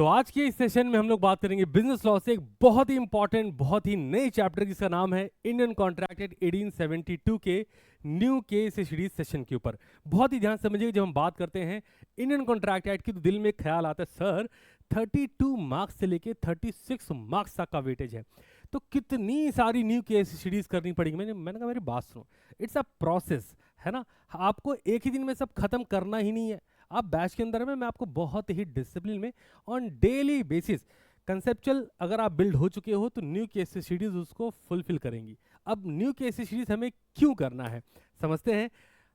आज के इस सेशन में हम लोग बात करेंगे बिजनेस लॉ से एक बहुत ही इंपॉर्टेंट, बहुत ही नए चैप्टर जिसका नाम है इंडियन कॉन्ट्रैक्ट एक्ट 1872 के न्यू केस सीरीज सेशन के ऊपर। बहुत ही ध्यान से समझिए, जब हम बात करते हैं इंडियन कॉन्ट्रैक्ट एक्ट की तो दिल में एक ख्याल आता है सर 32 मार्क्स से लेके 36 मार्क्स तक का वेटेज है, तो कितनी सारी न्यू केस सीरीज करनी पड़ेगी। मैंने कहा मेरी बात सुनो, इट्स अ प्रोसेस है ना, आपको एक ही दिन में सब खत्म करना ही नहीं है। आप बैच के अंदर में मैं आपको बहुत ही डिसिप्लिन में ऑन डेली बेसिस कंसेप्चुअल अगर आप बिल्ड हो चुके हो तो न्यू केस सीरीज उसको फुलफिल करेंगी। अब न्यू केस सीरीज हमें क्यों करना है समझते हैं।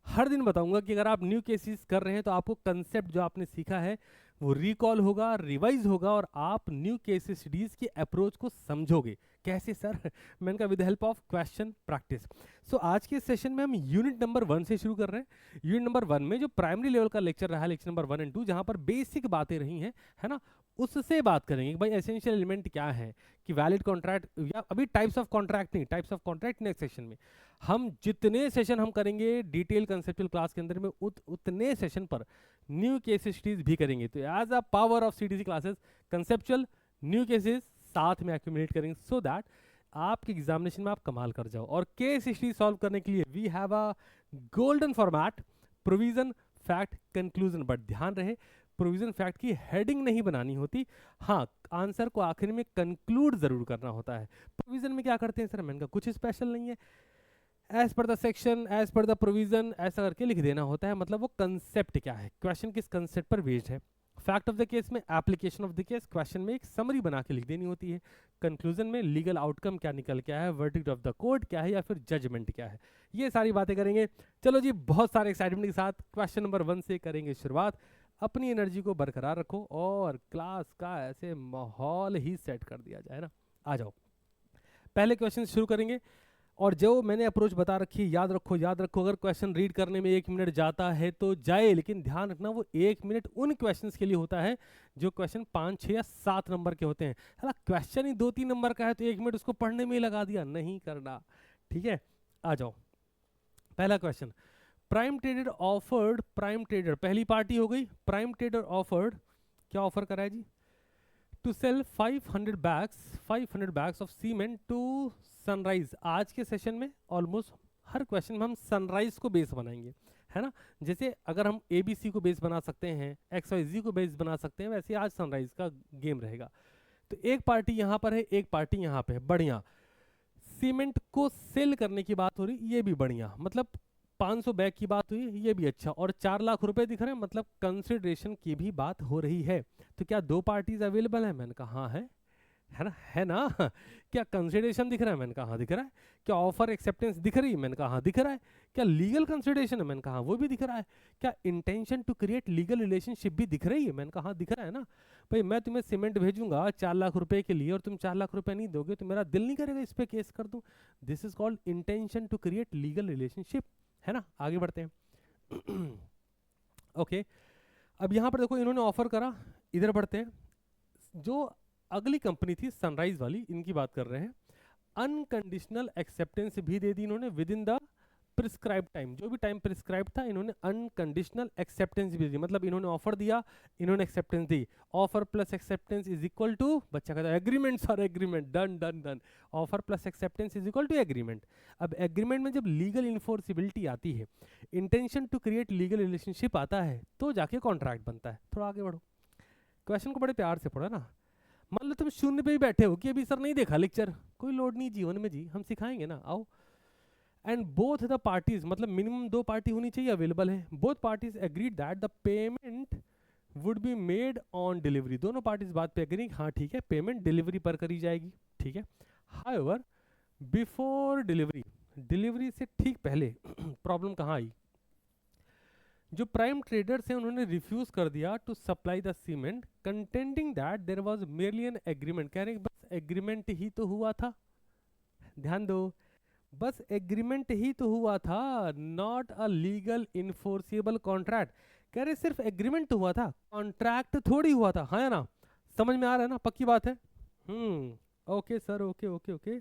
हर दिन बताऊंगा कि अगर आप न्यू केसेस कर रहे हैं तो आपको कंसेप्ट जो आपने सीखा है वो रिकॉल होगा, रिवाइज होगा और आप न्यू केस सीरीज की अप्रोच को समझोगे। कैसे सर? मैंने कहा with help of question practice. So आज के सेशन में हम यूनिट नंबर 1 से शुरू कर रहे हैं। यूनिट नंबर 1 में जो प्राइमरी लेवल का लेक्चर रहा है, लेक्चर नंबर 1 एंड 2, जहां पर बेसिक बातें रही हैं है ना, उससे बात करेंगे कि भाई एसेंशियल एलिमेंट क्या है, कि वैलिड कॉन्ट्रैक्ट या अभी टाइप्स ऑफ कॉन्ट्रैक्ट नहीं, types of contract next session में। हम जितने सेशन हम करेंगे डिटेल कंसेप्चुअल क्लास के अंदर में उतने सेशन पर न्यू केसेस सीरीज भी करेंगे। तो as a power of CTC classes conceptual new cases साथ में एक्यूमुलेट करेंगे सो दैट आपके एग्जामिनेशन में आप कमाल कर जाओ। और केस हिस्ट्री सॉल्व करने के लिए we have a golden format, provision, fact, conclusion. But ध्यान रहे प्रोविजन फैक्ट की हेडिंग नहीं बनानी होती, हाँ आंसर को आखिर में कंक्लूड जरूर करना होता है। प्रोविजन में क्या करते हैं सर? मैंने कहा कुछ स्पेशल नहीं है, as per the section, as per the provision ऐसा करके लिख देना होता है। मतलब वो कंसेप्ट क्या है, क्वेश्चन किस कंसेप्ट पर बेस्ड है। फैक्ट ऑफ द केस में application of the case, question में एक समरी बना के लिख देनी होती है। कंक्लूजन में लीगल आउटकम क्या निकल के आया है, वर्डिक्ट ऑफ द कोर्ट क्या है या फिर जजमेंट क्या है, ये सारी बातें करेंगे। चलो जी, बहुत सारे एक्साइटमेंट के साथ क्वेश्चन नंबर 1 से करेंगे शुरुआत। अपनी एनर्जी को बरकरार रखो और क्लास का ऐसे माहौल ही सेट कर दिया जाए ना। आ जाओ, पहले क्वेश्चन शुरू करेंगे। और जो मैंने अप्रोच बता रखी है याद रखो, याद रखो। अगर क्वेश्चन रीड करने में 1 मिनट जाता है तो जाए, लेकिन ध्यान रखना वो 1 मिनट उन क्वेश्चंस के लिए होता है जो क्वेश्चन 5, 6 या 7 नंबर के होते हैं। है क्वेश्चन ही 2, 3 नंबर का है तो 1 मिनट उसको पढ़ने में ही लगा दिया, नहीं करना, ठीक है। आ जाओ, पहला question. Prime Trader offered, Prime Trader पहली पार्टी हो गई। प्राइम ट्रेडर ऑफर्ड, क्या ऑफर करा है जी? To sell 500 bags of cement to Sunrise. आज के सेशन में ऑलमोस्ट हर क्वेश्चन में हम सनराइज को बेस बनाएंगे, है ना। जैसे अगर हम ABC को बेस बना सकते हैं, XYZ को बेस बना सकते हैं, वैसे आज सनराइज का गेम रहेगा। तो एक पार्टी यहाँ पर है, एक पार्टी यहाँ पे है, बढ़िया। सीमेंट को सेल करने की बात हो रही, ये भी बढ़िया, मतलब 500 बैग की बात हुई, ये भी अच्छा। और 4 लाख रुपए दिख रहे हैं, मतलब कंसिडरेशन की भी बात हो रही है। तो क्या 2 पार्टीज अवेलेबल है? मैंने कहा हाँ है ना, है ना। क्या कंसिडरेशन दिख रहा है? मैंने कहा हाँ दिख रहा है। क्या ऑफर एक्सेप्टेंस दिख रही है? मैंने कहा हाँ दिख रहा है। क्या लीगल कंसिडरेशन है? मैंने कहा हाँ वो भी दिख रहा है। क्या intention to create legal relationship भी दिख रही है? मैंने कहा हाँ दिख रहा है ना। भाई मैं तुम्हें सीमेंट भेजूंगा 4 लाख रुपए के लिए और तुम 4 लाख रुपए नहीं दोगे तो मेरा दिल नहीं करेगा इस पे केस कर दूं। This is called intention to create legal relationship, है ना। आगे बढ़ते हैं। ओके, अब यहां पर देखो इन्होंने ऑफर करा, इधर बढ़ते हैं। जो अगली कंपनी थी सनराइज वाली, इनकी बात कर रहे हैं। अनकंडीशनल एक्सेप्टेंस भी दे दी इन्होंने with in the prescribe time. जो भी टाइम प्रिस्क्राइब था इन्होंने अनकंडीशनल एक्सेप्टेंस भी दी, मतलब इन्होंने ऑफर दिया, इन्होंने एक्सेप्टेंस दी। Offer plus acceptance is equal to, बच्चा कहता है agreement sir, agreement, done done done. Offer plus acceptance is equal to agreement. अब एग्रीमेंट में जब लीगल इन्फोर्सिबिलिटी आती है, intention to create legal relationship आता है, तो जाके कॉन्ट्रैक्ट बनता है। थोड़ा आगे बढ़ो, क्वेश्चन को बड़े प्यार से पढ़ो ना। मान लो तुम शून्य पे ही बैठे हो कि अभी सर नहीं देखा लेक्चर, कोई लोड नहीं जीवन में जी, हम सिखाएंगे ना, आओ। एंड बोथ द पार्टीज, मतलब मिनिमम 2 पार्टी होनी चाहिए अवेलेबल है। Both parties agreed that the payment would be made on delivery. दोनों पार्टीज बात पे एग्री, हाँ ठीक है पेमेंट डिलीवरी पर करी जाएगी, ठीक है। हाउएवर बिफोर डिलीवरी, डिलीवरी से ठीक पहले प्रॉब्लम कहाँ आई? जो प्राइम ट्रेडर्स हैं उन्होंने रिफ्यूज कर दिया to supply the cement, contending that there was merely an agreement. कह रहे हैं बस एग्रीमेंट ही तो हुआ था, ध्यान दो, बस एग्रीमेंट ही तो हुआ था, not a legal enforceable contract. कह रहे सिर्फ एग्रीमेंट तो हुआ था, कॉन्ट्रैक्ट थोड़ी हुआ था, है ना। समझ में आ रहा है ना, पक्की बात है। Okay sir, okay okay okay.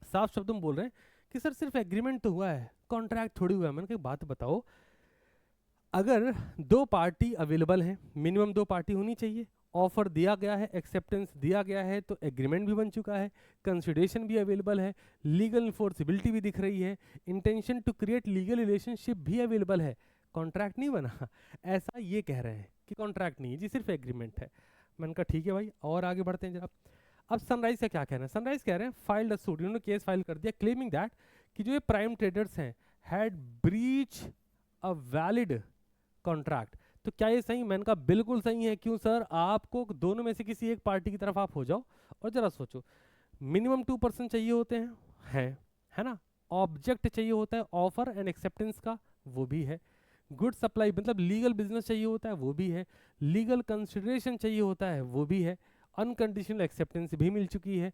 साफ शब्दों में बोल रहे हैं कि सर सिर्फ एग्रीमेंट तो हुआ है, कॉन्ट्रैक्ट थोड़ी हुआ है। मैंने कहा बात बताओ, अगर 2 पार्टी अवेलेबल हैं, मिनिमम 2 पार्टी होनी चाहिए, ऑफर दिया गया है, एक्सेप्टेंस दिया गया है, तो एग्रीमेंट भी बन चुका है, कंसिडरेशन भी अवेलेबल है, लीगल इन्फोर्सिबिलिटी भी दिख रही है, intention to create legal relationship भी अवेलेबल है। कॉन्ट्रैक्ट नहीं बना ऐसा ये कह रहे हैं कि कॉन्ट्रैक्ट नहीं है जी, सिर्फ एग्रीमेंट है। मैंने कहा ठीक है भाई, और आगे बढ़ते हैं जरा। अब सनराइज का क्या कहना है? सनराइज कह रहे हैं फाइल्ड अ सूट, इन्होंने केस फाइल कर दिया क्लेमिंग दैट कि जो ये प्राइम ट्रेडर्स हैं had breach a valid contract. तो क्या ये सही? मैंने कहा बिल्कुल सही है। क्यों सर? आपको दोनों में से किसी एक पार्टी की तरफ आप हो जाओ और जरा सोचो, मिनिमम 2% चाहिए होते हैं, है ना? ऑब्जेक्ट चाहिए होता है ऑफर एंड एक्सेप्टेंस का, वो भी है। गुड सप्लाई मतलब लीगल बिजनेस चाहिए होता है, वो भी है। लीगल कंसिडरेशन चाहिए होता है, वो भी है। अनकंडीशनल एक्सेप्टेंस भी मिल चुकी है।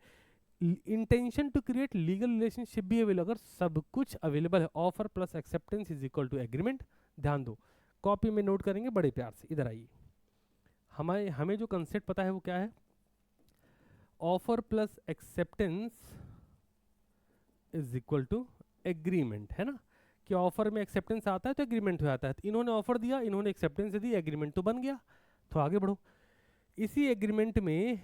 Intention to create legal relationship भी अवेलेबल, अगर सब कुछ अवेलेबल है, offer plus acceptance is equal to agreement. ध्यान दो, कॉपी में नोट करेंगे बड़े प्यार से। इधर आइए, हमें जो कंसेप्ट पता है वो क्या है? Offer plus acceptance is equal to agreement, है ना? कि ऑफर में एक्सेप्टेंस आता है तो एग्रीमेंट हो जाता है। तो इन्होंने ऑफर दिया, इन्होंने एक्सेप्टेंस दी, एग्रीमेंट तो बन गया। तो आगे बढ़ो, इसी एग्रीमेंट में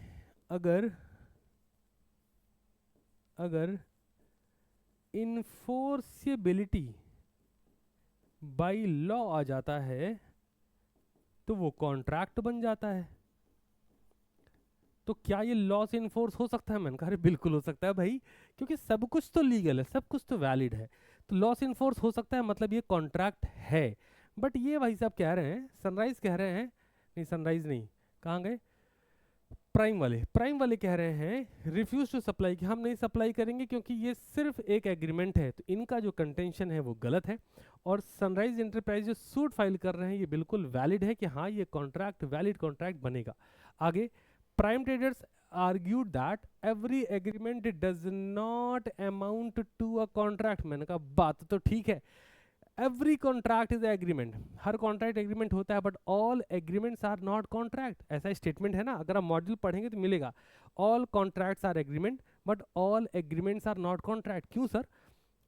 अगर इन्फोर्सिबिलिटी बाय लॉ आ जाता है तो वो कॉन्ट्रैक्ट बन जाता है। तो क्या ये लॉ से इन्फोर्स हो सकता है? मैंने कहा अरे बिल्कुल हो सकता है भाई, क्योंकि सब कुछ तो लीगल है, सब कुछ तो वैलिड है, तो लॉ से इन्फोर्स हो सकता है, मतलब ये कॉन्ट्रैक्ट है। बट ये भाई साहब कह रहे हैं, सनराइज कह रहे हैं, नहीं सनराइज नहीं, कहाँ गए? प्राइम वाले कह रहे हैं रिफ्यूज टू सप्लाई, कि हम नहीं सप्लाई करेंगे क्योंकि ये सिर्फ एक एग्रीमेंट है। तो इनका जो कंटेंशन है वो गलत है। और सनराइज एंटरप्राइज जो सूट फाइल कर रहे हैं ये बिल्कुल वैलिड है कि हाँ ये कॉन्ट्रैक्ट वैलिड कॉन्ट्रैक्ट बनेगा। आगे, prime traders argued that every agreement does not amount to a contract। मैंने कहा बात तो ठीक है, एवरी कॉन्ट्रैक्ट इज एग्रीमेंट, हर कॉन्ट्रैक्ट एग्रीमेंट होता है, but all agreements are not contract, ऐसा स्टेटमेंट है ना? अगर आप मॉड्यूल पढ़ेंगे तो मिलेगा, all contracts are agreement but all agreements are not contract. क्यों सर?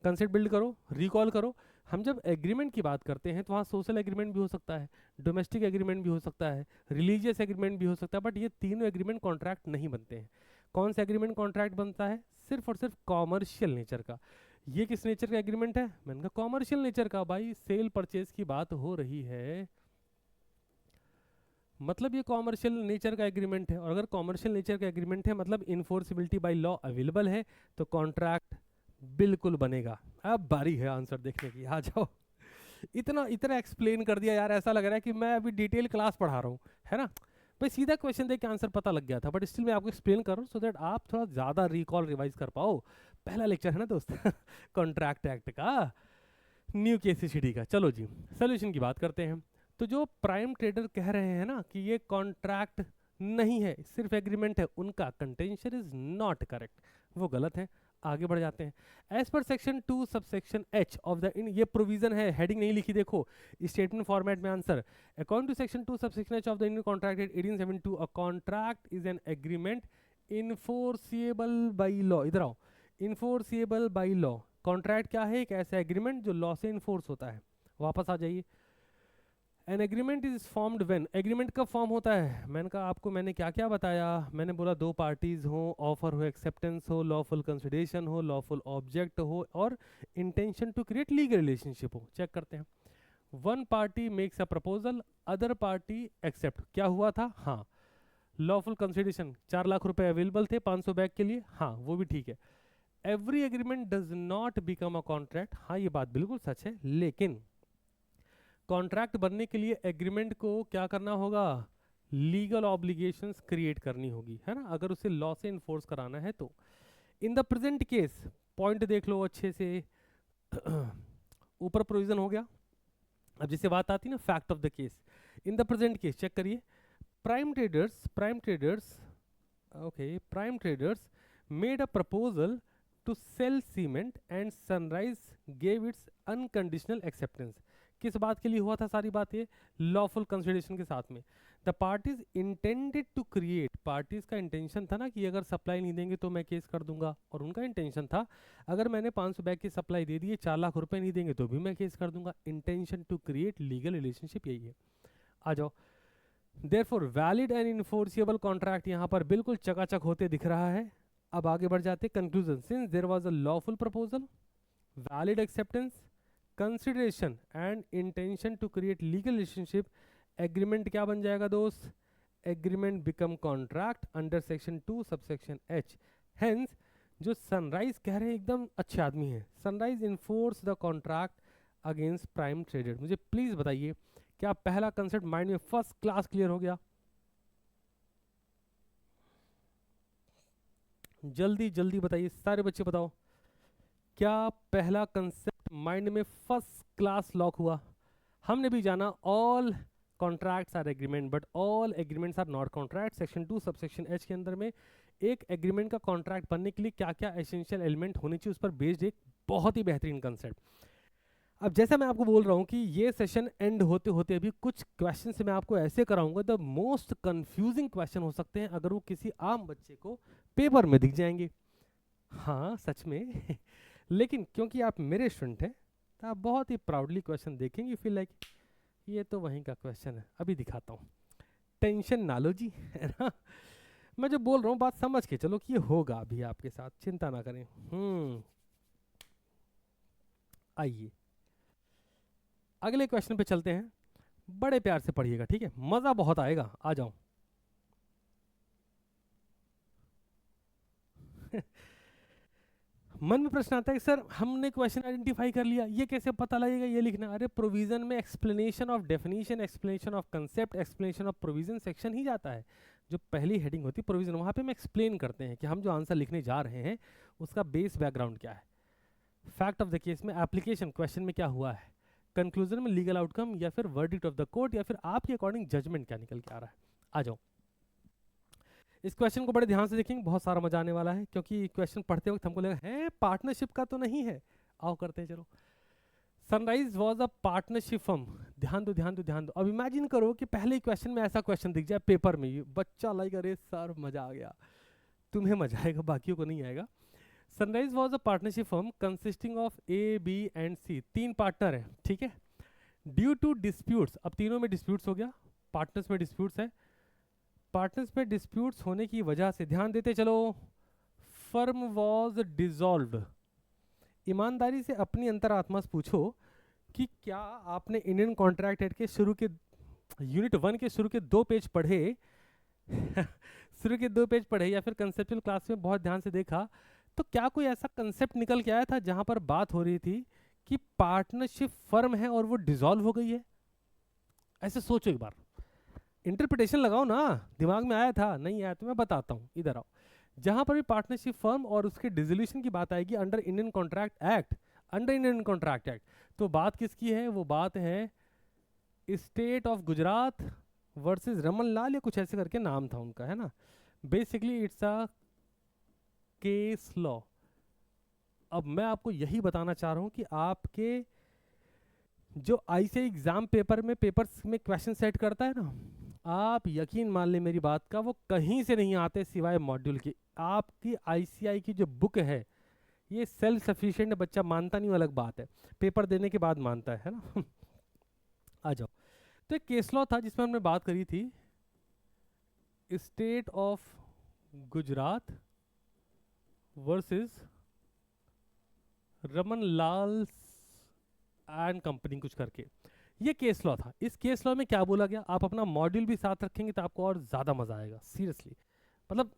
कंसेप्ट बिल्ड करो, रिकॉल करो। हम जब एग्रीमेंट की बात करते हैं तो वहाँ सोशल एग्रीमेंट भी हो सकता है, डोमेस्टिक एग्रीमेंट भी हो सकता है, रिलीजियस एग्रीमेंट भी हो सकता है, बट ये तीनों एग्रीमेंट कॉन्ट्रैक्ट नहीं बनते हैं। कौन सा एग्रीमेंट कॉन्ट्रैक्ट बनता है? सिर्फ और सिर्फ कॉमर्शियल नेचर का। ये किस नेचर का एग्रीमेंट है? मैंने कहा कॉमर्शियल नेचर का। भाई सेल परचेज की बात हो रही है, मतलब ये कॉमर्शियल नेचर का एग्रीमेंट है। और अगर कॉमर्शियल नेचर का एग्रीमेंट है मतलब इन्फोर्सिबिलिटी बाय लॉ अवेलेबल है, तो कॉन्ट्रैक्ट बिल्कुल बनेगा। अब बारी है आंसर देखने की, आ जाओ। इतना इतना एक्सप्लेन कर दिया यार, ऐसा लग रहा है कि मैं अभी डिटेल क्लास पढ़ा रहा हूँ, है ना? भाई सीधा क्वेश्चन देख के आंसर पता लग गया था, बट स्टिल मैं आपको एक्सप्लेन कर रहा हूँ सो दैट आप थोड़ा ज़्यादा रिकॉल रिवाइज कर पाओ। पहला लेक्चर है ना दोस्त कॉन्ट्रैक्ट एक्ट का, न्यू केसीसीडी का। चलो जी, सोल्यूशन की बात करते हैं। तो जो प्राइम ट्रेडर कह रहे हैं ना कि ये कॉन्ट्रैक्ट नहीं है, सिर्फ एग्रीमेंट है, उनका कंटेंशन इज नॉट करेक्ट, वो गलत है। आगे बढ़ जाते हैं। As per section 2 subsection H of the in, ये प्रोविजन है, हेडिंग नहीं लिखी, देखो स्टेटमेंट फॉर्मेट में answer. According to section 2 subsection H of the Indian Contract Act 1872, a contract is an agreement enforceable by law. इधर आओ, enforceable by law. Contract क्या है? एक ऐसा एग्रीमेंट जो लॉ से इन्फोर्स होता है। वापस आ जाइए। An agreement is formed when, agreement कब फॉर्म होता है? मैंने कहा आपको, मैंने क्या क्या बताया? मैंने बोला दो पार्टीज हो, ऑफर हो, एक्सेप्टेंस हो, लॉफुल कंसिडरेशन हो, लॉफुल ऑब्जेक्ट हो, और intention to create legal relationship हो। चेक करते हैं। One party makes a proposal, other party accept. क्या हुआ था? हाँ, लॉफुल कंसिडरेशन 4 लाख रुपए अवेलेबल थे 500 बैग के लिए, हाँ वो भी ठीक है। Every agreement does not become a contract, हाँ ये बात बिल्कुल सच है, लेकिन कॉन्ट्रैक्ट बनने के लिए एग्रीमेंट को क्या करना होगा? लीगल ऑब्लिगेशंस क्रिएट करनी होगी, है ना? अगर उसे लॉ से इन्फोर्स कराना है तो। इन द प्रेजेंट केस, पॉइंट देख लो अच्छे से, ऊपर प्रोविजन हो गया। अब जिसे बात आती है ना fact of the case, in the present case check करिए। Prime Traders made a proposal to sell cement and Sunrise gave its unconditional acceptance. किस बात के लिए हुआ था सारी बात? ये लॉफुल कंसिडरेशन के साथ में। The parties intended to create, parties का इंटेंशन था ना कि अगर सप्लाई नहीं देंगे तो मैं केस कर दूंगा, और उनका इंटेंशन था अगर मैंने 500 बैग की सप्लाई दे दी, 4 लाख रुपए नहीं देंगे तो भी मैं केस कर दूंगा। Intention to create legal relationship यही है। आ जाओ, therefore valid and enforceable contract यहाँ पर बिल्कुल चकाचक होते दिख रहा है। अब आगे बढ़ जाते हैं conclusion. Since there was a lawful proposal, valid acceptance, consideration and intention to create legal relationship, agreement क्या बन जाएगा दोस्त? Agreement become contract under section 2 subsection H. Hence जो सनराइज कह रहे हैं एकदम अच्छे आदमी हैं। Sunrise enforce the contract against Prime Traded. मुझे प्लीज बताइए क्या पहला कंसेप्ट माइंड में फर्स्ट क्लास क्लियर हो गया? जल्दी जल्दी बताइए सारे बच्चे, बताओ क्या पहला कंसेप्ट माइंड में फर्स्ट क्लास लॉक हुआ? हमने भी जाना all contracts are agreement but all agreements are not contract. Section 2 subsection H के अंदर में एक एग्रीमेंट का कॉन्ट्रैक्ट बनने के लिए क्या क्या एसेंशियल एलिमेंट होने चाहिए उस पर बेस्ड एक बहुत ही बेहतरीन कंसेप्ट। अब जैसा मैं आपको बोल रहा हूँ कि ये सेशन एंड होते होते अभी कुछ क्वेश्चन से मैं आपको ऐसे कराऊंगा द मोस्ट कंफ्यूजिंग क्वेश्चन हो सकते हैं अगर वो किसी आम बच्चे को पेपर में दिख जाएंगे। हाँ सच में लेकिन क्योंकि आप मेरे स्टूडेंट हैं तो आप बहुत ही प्राउडली क्वेश्चन देखेंगे, फील लाइक ये तो वहीं का क्वेश्चन है। अभी दिखाता हूँ, टेंशन ना लो जी, है ना। मैं जो बोल रहा हूँ बात समझ के चलो कि ये होगा अभी आपके साथ, चिंता ना करें। आइए अगले क्वेश्चन पे चलते हैं। बड़े प्यार से पढ़िएगा, ठीक है, मजा बहुत आएगा। आ जाओ मन में प्रश्न आता है कि सर हमने क्वेश्चन आइडेंटिफाई कर लिया, ये कैसे पता लगेगा ये लिखना? अरे प्रोविजन में explanation of definition, explanation of concept, explanation of provision section ही जाता है। जो पहली हेडिंग होती है प्रोविजन, वहाँ पे हम एक्सप्लेन करते हैं कि हम जो आंसर लिखने जा रहे हैं उसका बेस बैकग्राउंड क्या है, फैक्ट ऑफ द केस में, एप्लीकेशन क्वेश्चन में क्या हुआ है, कंक्लूजन में लीगल आउटकम या फिर वर्डिक्ट ऑफ द कोर्ट या फिर आपके अकॉर्डिंग जजमेंट क्या निकल के आ रहा है। आ जाओ इस क्वेश्चन को बड़े ध्यान से देखेंगे, बहुत सारा मजा आने वाला है क्योंकि क्वेश्चन पढ़ते वक्त हमको लगा है पार्टनरशिप का तो नहीं है। आओ करते हैं चलो। Sunrise was a partnership firm. ध्यान दो ध्यान दो ध्यान दो। अब इमेजिन करो कि पहले ही क्वेश्चन में ऐसा क्वेश्चन दिख जाए पेपर में, ये बच्चा लाइक अरे सर मजा आ गया, तुम्हें मजा आएगा बाकियों को नहीं आएगा। Sunrise was a partnership firm consisting of A B and C. 3 partner है, ठीक है। ड्यू टू डिस्प्यूट्स, अब तीनों में डिस्प्यूट्स हो गया, पार्टनर्स में डिस्प्यूट्स है। पार्टनर्स में डिस्प्यूट्स होने की वजह से ध्यान देते चलो, फर्म वॉज डिसॉल्व्ड। ईमानदारी से अपनी अंतरात्मा से पूछो कि क्या आपने इंडियन कॉन्ट्रैक्ट एक्ट के शुरू के यूनिट 1 के शुरू के 2 पेज पढ़े शुरू के 2 पेज पढ़े या फिर कंसेप्चुअल क्लास में बहुत ध्यान से देखा, तो क्या कोई ऐसा कंसेप्ट निकल के आया था जहां पर बात हो रही थी कि पार्टनरशिप फर्म है और वो डिसॉल्व हो गई है? ऐसे सोचो एक बार, इंटरप्रिटेशन लगाओ ना, दिमाग में आया था नहीं आया तो मैं बताता हूँ, इधर आओ। जहां पर भी पार्टनरशिप फर्म और उसके डिसोल्यूशन की बात आएगी under Indian Contract Act, under Indian Contract Act, तो बात किसकी है? वो बात है state of Gujarat versus Raman Lal या कुछ ऐसे करके नाम था उनका, है ना। Basically it's a case law. अब मैं आपको यही बताना चाह रहा हूं कि आपके जो आईसीआई एग्जाम पेपर में पेपर्स में क्वेश्चन सेट करता है ना, आप यकीन मान ले मेरी बात का, वो कहीं से नहीं आते सिवाय मॉड्यूल की। आपकी आईसीआई की जो बुक है ये सेल्फ सफिशिएंट, बच्चा मानता नहीं अलग बात है, पेपर देने के बाद मानता है ना आ जाओ। तो एक केस लॉ था जिसमें हमने बात करी थी state of Gujarat versus Raman Lal and company कुछ करके, ये केस लॉ था। इस केस लॉ में क्या बोला गया, आप अपना मॉड्यूल भी साथ रखेंगे तो आपको और ज्यादा मजा आएगा, सीरियसली, मतलब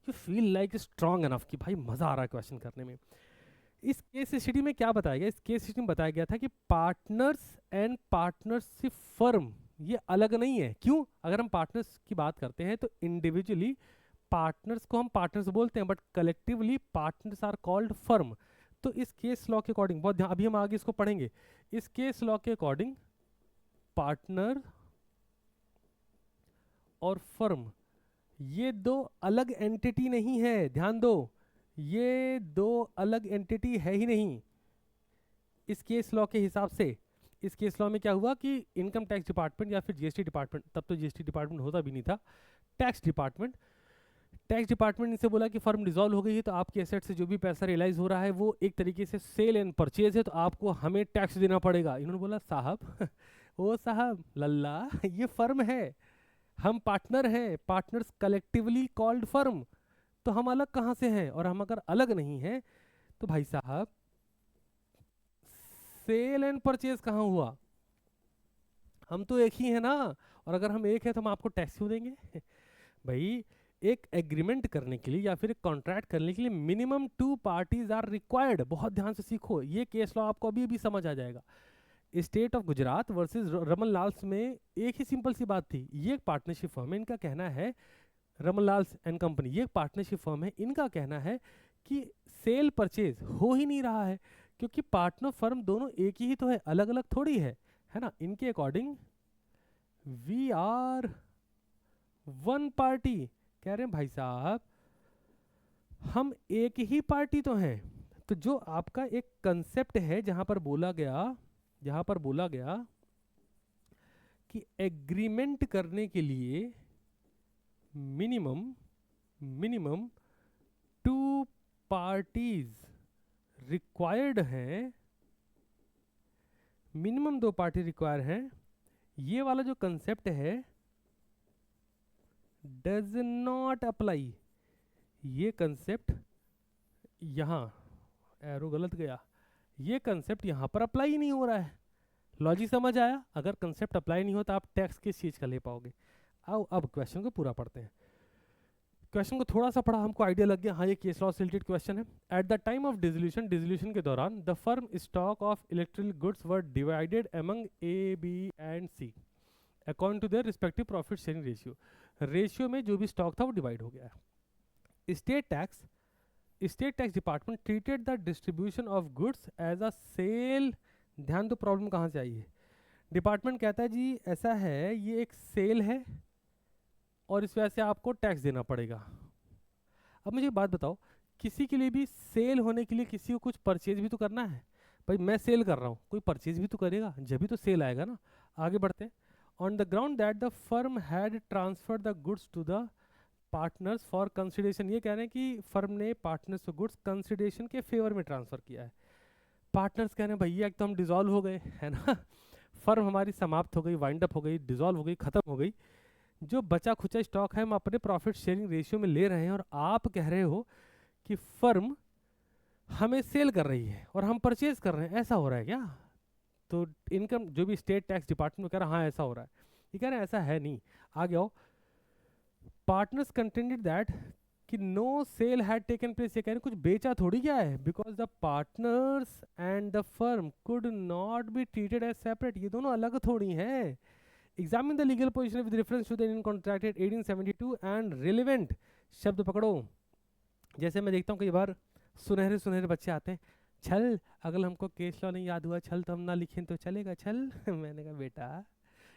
you feel like strong enough कि भाई मजा आ रहा है क्वेश्चन करने में। इस केस स्टडी में क्या बताया गया? इस केस स्टडी में बताया गया था कि पार्टनर्स एंड पार्टनरशिप फर्म ये अलग नहीं है। क्यों? अगर हम पार्टनर्स की बात करते हैं तो इंडिविजुअली पार्टनर्स को हम पार्टनर्स बोलते हैं but collectively partners are called firm. तो इस केस लॉ के अकॉर्डिंग, बहुत ध्यान, अभी हम आगे इसको पढ़ेंगे, इस केस लॉ के अकॉर्डिंग पार्टनर और फर्म ये दो अलग एंटिटी नहीं है, ध्यान दो, ये दो अलग एंटिटी है ही नहीं इस केस लॉ के हिसाब से। इस केस लॉ में क्या हुआ कि इनकम टैक्स डिपार्टमेंट या फिर जीएसटी डिपार्टमेंट, तब तो जीएसटी डिपार्टमेंट होता भी नहीं था, टैक्स डिपार्टमेंट इनसे बोला कि फर्म डिसॉल्व हो गई है तो आपके एसेट से जो भी पैसा रियलाइज हो रहा है वो एक तरीके से सेल एंड परचेज है, तो आपको हमें टैक्स देना पड़ेगा। इन्होंने बोला साहब ओ साहब लल्ला ये फर्म है, हम पार्टनर हैं, पार्टनर्स कलेक्टिवली कॉल्ड फर्म, तो हम अलग कहाँ से हैं? और हम अगर अलग नहीं हैं तो भाई साहब सेल एंड परचेज कहाँ हुआ? हम तो एक ही है ना। और अगर हम एक है तो हम आपको टैक्स क्यों देंगे? भाई एक एग्रीमेंट करने के लिए या फिर एक कॉन्ट्रैक्ट करने के लिए मिनिमम 2 पार्टीज आर रिक्वायर्ड। बहुत ध्यान से सीखो, ये केस लॉ आपको अभी भी समझ आ जाएगा। State of Gujarat versus Raman Lals में एक ही सिंपल सी बात थी। ये एक पार्टनरशिप फर्म है, इनका कहना है, रमन लाल्स एंड कंपनी, ये एक पार्टनरशिप फर्म है, इनका कहना है कि सेल परचेज हो ही नहीं रहा है क्योंकि पार्टनर फर्म दोनों एक ही तो है, अलग अलग थोड़ी है ना। इनके according we are one party. कह रहे हैं भाई साहब हम एक ही पार्टी तो हैं। तो जो आपका एक कंसेप्ट है जहां पर बोला गया कि एग्रीमेंट करने के लिए मिनिमम 2 पार्टीज रिक्वायर्ड हैं, मिनिमम 2 पार्टी रिक्वायर हैं, ये वाला जो कंसेप्ट है डज नॉट अप्लाई। ये कंसेप्ट यहाँ, एरो गलत गया, ये कंसेप्ट यहाँ पर अप्लाई ही नहीं हो रहा है। लॉजिक समझ आया? अगर कंसेप्ट अप्लाई नहीं होता आप टैक्स किस चीज़ का ले पाओगे? आओ अब क्वेश्चन को पूरा पढ़ते हैं। क्वेश्चन को थोड़ा सा पढ़ा, हमको आइडिया लग गया, हाँ ये केस लॉ से रिलेटेड क्वेश्चन है। At the time of dissolution के दौरान the firm stock of electrical goods were divided among A, B and C according to their respective profit sharing ratio में जो भी स्टॉक था वो डिवाइड हो गया है। State tax department treated the distribution of goods as a sale. ध्यान दो प्रॉब्लम कहाँ से आई है। डिपार्टमेंट कहता है जी ऐसा है, ये एक सेल है और इस वजह से आपको टैक्स देना पड़ेगा। अब मुझे बात बताओ, किसी के लिए भी सेल होने के लिए किसी को कुछ परचेज भी तो करना है। भाई मैं सेल कर रहा हूँ, कोई परचेज भी तो करेगा, जब भी तो सेल आएगा ना। आगे बढ़ते हैं। On the ground that the firm had transferred the goods to the partners for consideration. ये कह रहे हैं कि फर्म ने पार्टनर्स को गुड्स कंसिडरेशन के फेवर में ट्रांसफर किया है। पार्टनर्स कह रहे हैं भैया एकदम डिसॉल्व हो गए, है ना। फर्म हमारी समाप्त हो गई, वाइंड अप हो गई, डिसॉल्व हो गई, खत्म हो गई। जो बचा खुचा स्टॉक है हम अपने प्रॉफिट शेयरिंग रेशियो में ले रहे हैं और आप कह रहे हो कि फर्म हमें सेल कर रही है और हम परचेज कर रहे हैं। ऐसा हो रहा है क्या? तो इनकम जो भी स्टेट टैक्स डिपार्टमेंट कह रहा है हाँ ऐसा हो रहा है। ये कह रहे हैं ऐसा है नहीं। आगे आओ। पार्टनर्स कंटेंडेड दैट कि no sale had taken place. ये कह रहे हैं कुछ बेचा थोड़ी क्या है, because the partners and the firm could not be treated as separate. ये दोनों अलग थोड़ी हैं। Examine the legal position with reference to the Indian contract 1872 and relevant. शब्द पकड़ो। जैसे मैं देखता हूँ कई बार सुनहरे सुनहरे बच्चे आते हैं, छल अगर हमको केस लॉ नहीं याद हुआ छल तो हम ना लिखें तो चलेगा छल। मैंने कहा बेटा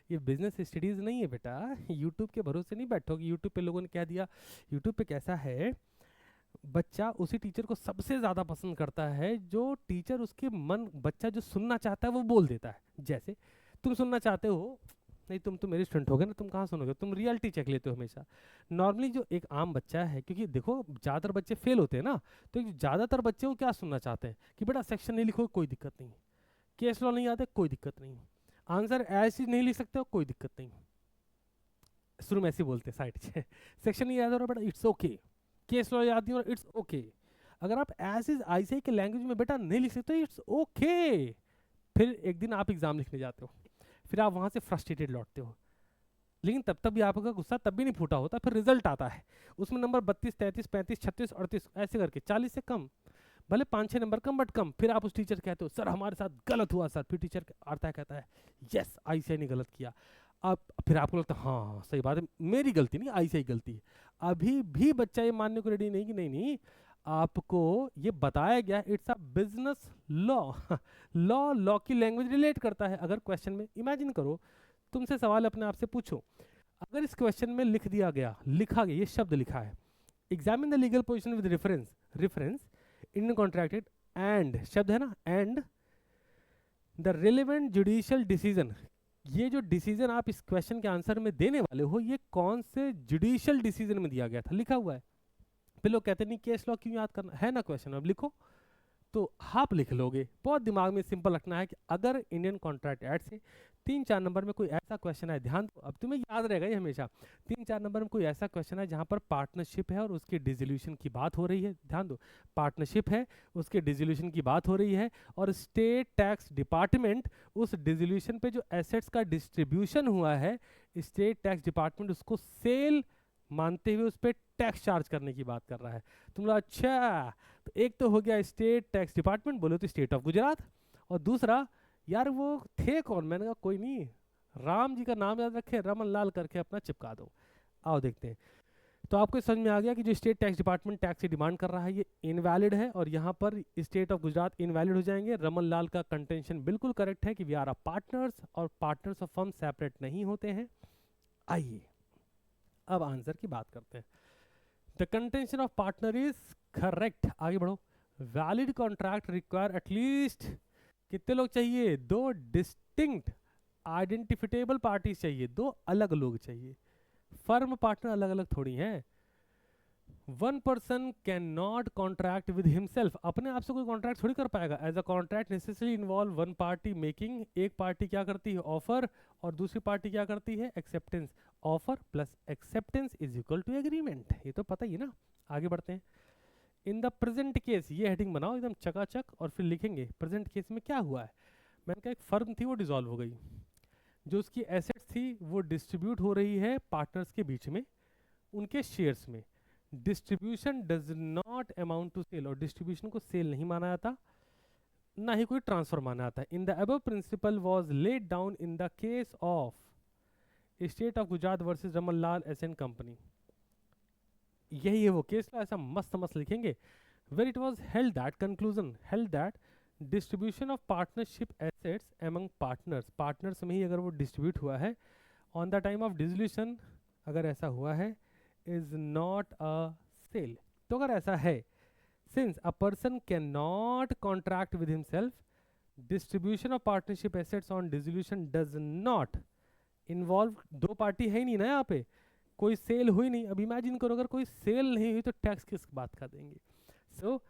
ये बिजनेस स्टडीज नहीं है बेटा, यूट्यूब के भरोसे नहीं बैठोगे। यूट्यूब पे लोगों ने क्या दिया, यूट्यूब पे कैसा है, बच्चा उसी टीचर को सबसे ज़्यादा पसंद करता है जो टीचर उसके मन, बच्चा जो सुनना चाहता है वो बोल देता है। जैसे तुम सुनना चाहते हो, नहीं तुम तो मेरे स्टूडेंट हो गए ना, तुम कहाँ सुनोगे, तुम रियलिटी चेक लेते हो हमेशा। नॉर्मली जो एक आम बच्चा है, क्योंकि देखो ज़्यादातर बच्चे फेल होते हैं ना, तो ज़्यादातर बच्चे वो क्या सुनना चाहते हैं कि बेटा सेक्शन नहीं लिखो कोई दिक्कत नहीं, केस लॉ नहीं आता कोई दिक्कत नहीं, आंसर ऐसे नहीं लिख सकते हो कोई दिक्कत नहीं। शुरू में ऐसे बोलते हैं साइड से, सेक्शन नहीं याद हो रहा बेटा इट्स ओके, केस लॉ याद नहीं हो रहा इट्स ओके। अगर आप ऐसे आईसीआई के लैंग्वेज में बेटा नहीं लिख सकते इट्स ओके, फिर एक दिन आप एग्जाम लिखने जाते हो, फिर आप वहाँ से फ्रस्ट्रेटेड लौटते हो, लेकिन तब भी आपका गुस्सा तब भी नहीं फूटा होता। फिर रिजल्ट आता है, उसमें नंबर 32, 33, 35, 36, 38 ऐसे करके 40 से कम, भले 5-6 नंबर कम बट कम। फिर आप उस टीचर कहते हो सर हमारे साथ गलत हुआ सर, फिर टीचर आता है कहता है यस आईसीआई ने गलत किया। अब फिर आपको लगता है हाँ सही बात है मेरी गलती नहीं आईसीआई गलती है। अभी भी बच्चा ये मानने को रेडी नहीं कि नहीं आपको ये बताया गया it's a business law. Law की लैंग्वेज रिलेट करता है। अगर क्वेश्चन में इमेजिन करो, तुमसे सवाल अपने आप से पूछो, अगर इस क्वेश्चन में लिखा गया ये शब्द लिखा है, examine the legal position with reference Indian contracted and शब्द है ना, and the relevant judicial decision. ये जो डिसीजन आप इस क्वेश्चन के आंसर में देने वाले हो ये कौन से जुडिशियल डिसीजन में दिया गया था, लिखा हुआ है। फिर लोग कहते नहीं केस लॉ क्यों याद करना है ना, क्वेश्चन अब लिखो तो आप लिख लोगे। बहुत दिमाग में सिंपल रखना है कि अगर इंडियन कॉन्ट्रैक्ट एक्ट से 3-4 नंबर में कोई ऐसा क्वेश्चन है, ध्यान दो, अब तुम्हें याद रहेगा ये हमेशा, 3-4 नंबर में कोई ऐसा क्वेश्चन है जहां पर पार्टनरशिप है और उसके डिसोल्यूशन की बात हो रही है, ध्यान दो, पार्टनरशिप है, उसके डिसोल्यूशन की बात हो रही है, और स्टेट टैक्स डिपार्टमेंट उस डिसोल्यूशन पे जो एसेट्स का डिस्ट्रीब्यूशन हुआ है, स्टेट टैक्स डिपार्टमेंट उसको सेल मानते हुए उस पर टैक्स चार्ज करने की बात कर रहा है। तुम लोग अच्छा, तो एक तो हो गया स्टेट टैक्स डिपार्टमेंट, बोलो तो स्टेट ऑफ गुजरात, और दूसरा यार वो थे कौन, मैंने कहा कोई नहीं, राम जी का नाम याद रखे, रमन लाल करके अपना चिपका दो। आओ देखते हैं। तो आपको समझ में आ गया कि जो स्टेट टैक्स डिपार्टमेंट टैक्स की डिमांड कर रहा है ये इनवैलिड है, और यहाँ पर स्टेट ऑफ गुजरात इनवैलिड हो जाएंगे। रमन लाल का कंटेंशन बिल्कुल करेक्ट है कि वी आर अ पार्टनर्स, और पार्टनर्स ऑफ फर्म सेपरेट नहीं होते हैं। आइए अब आंसर की बात करते हैं। The contention of partner is correct. आगे बढ़ो। वैलिड कॉन्ट्रैक्ट रिक्वायर एटलीस्ट कितने लोग चाहिए, 2 डिस्टिंक्ट आइडेंटिफिटेबल पार्टीज चाहिए, 2 अलग लोग चाहिए। फर्म पार्टनर अलग अलग थोड़ी हैं। 1 person can not contract with himself, अपने आप से कोई कॉन्ट्रैक्ट थोड़ी कर पाएगा। As a contract necessary involve 1 party making, एक पार्टी क्या करती है ऑफर, और दूसरी पार्टी क्या करती है acceptance. Offer plus acceptance is equal to agreement, ये तो पता ही है ना। आगे बढ़ते हैं। इन द प्रेजेंट केस, ये हेडिंग बनाओ एकदम चकाचक, और फिर लिखेंगे प्रेजेंट केस में क्या हुआ है। मैंने कहा एक फर्म थी वो डिसॉल्व हो गई, जो उसकी एसेट्स थी वो डिस्ट्रीब्यूट हो रही है पार्टनर्स के बीच में उनके शेयर्स में। Distribution does not amount to sale, और डिस्ट्रीब्यूशन को सेल नहीं माना जाता, ना ही कोई ट्रांसफर माना जाता है। In the above principle was laid down in the case of State of Gujarat versus Raman Lal S N. Company. यही है वो केस, ऐसा मस्त मस्त लिखेंगे। Where it was held that, conclusion held that distribution of partnership assets among partners, partners में ही अगर वो डिस्ट्रीब्यूट हुआ है on the time of dissolution, अगर ऐसा हुआ है, इज नॉट अ सेल। तो अगर ऐसा है, since a person can not contract with himself, distribution of partnership assets on dissolution does not involve, 2 party है ही नहीं ना यहाँ पे, कोई सेल हुई नहीं। अब इमेजिन करो अगर कोई सेल नहीं हुई तो टैक्स किस बात का देंगे। So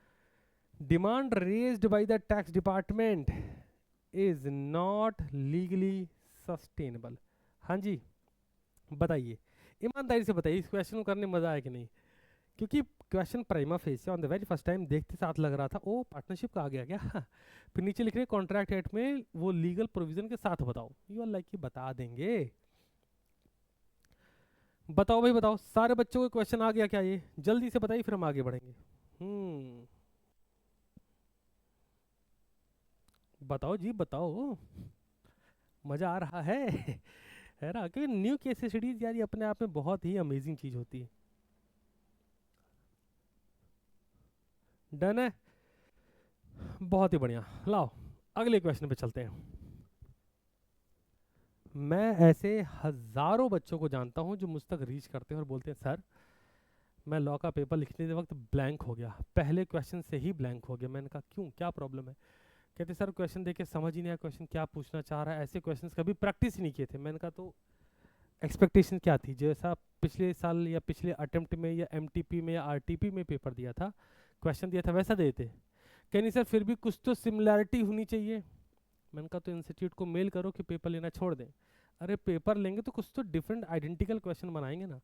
demand raised by the tax department is not legally sustainable. हाँ जी बताइए, ईमानदारी से बताइए, इस क्वेश्चन को करने में मजा आया कि नहीं, क्योंकि क्वेश्चन प्राइमा फेस से on the very first time देखते साथ लग रहा था ओ पार्टनरशिप का आ गया क्या। फिर नीचे लिख रहे कॉन्ट्रैक्ट एक्ट में वो लीगल प्रोविजन के साथ बताओ, यू आर लाइक कि बता देंगे। बताओ भाई बताओ, सारे बच्चों को क्वेश्चन आ गया क्या, ये जल्दी से बताइए फिर हम आगे बढ़ेंगे। बताओ जी बताओ, मजा आ रहा है है ना, क्योंकि न्यू केस स्टडीज यार ये अपने आप में बहुत ही अमेजिंग चीज होती है। डन है, बहुत ही बढ़िया। लाओ अगले क्वेश्चन पे चलते हैं। मैं ऐसे हजारों बच्चों को जानता हूं जो मुझ तक रीच करते हैं और बोलते हैं सर मैं लॉ का पेपर लिखने के वक्त ब्लैंक हो गया, पहले क्वेश्चन से ही ब्लैंक हो गया। मैंने कहा क्यों, क्या प्रॉब्लम है। कहते सर क्वेश्चन देख के समझ ही नहीं आया क्वेश्चन क्या पूछना चाह रहा है, ऐसे क्वेश्चन कभी प्रैक्टिस ही नहीं किए थे। मैंने कहा तो एक्सपेक्टेशन क्या थी, जैसा पिछले साल या पिछले अटेम्प्ट में या एमटीपी में या आरटीपी में पेपर दिया था, क्वेश्चन दिया था वैसा देते। कह नहीं सर फिर भी कुछ तो सिमिलैरिटी होनी चाहिए। मैंने कहा तो इंस्टीट्यूट को मेल करो कि पेपर लेना छोड़ दें। अरे पेपर लेंगे तो कुछ तो डिफरेंट आइडेंटिकल क्वेश्चन बनाएंगे ना,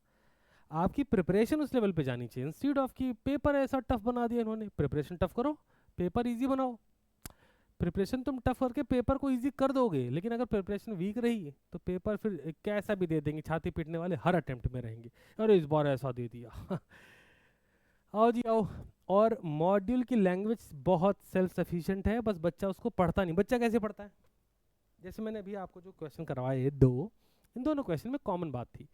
आपकी प्रिपरेशन उस लेवल पे जानी चाहिए। इंस्टीट्यूट ऑफ की पेपर ऐसा टफ बना दिया इन्होंने, प्रिपरेशन टफ करो पेपर इजी बनाओ। प्रिपरेशन तुम टफ करके पेपर को इजी कर दोगे, लेकिन अगर प्रिपरेशन वीक रही तो पेपर फिर कैसा भी दे देंगे, छाती पीटने वाले हर अटेम्प्ट में रहेंगे, अरे इस बार ऐसा दे दिया। आओ जी आओ। और मॉड्यूल की लैंग्वेज बहुत सेल्फ सफिशिएंट है, बस बच्चा उसको पढ़ता नहीं। बच्चा कैसे पढ़ता है, जैसे मैंने अभी आपको जो क्वेश्चन करवाए दो, इन दोनों क्वेश्चन में कॉमन बात थी,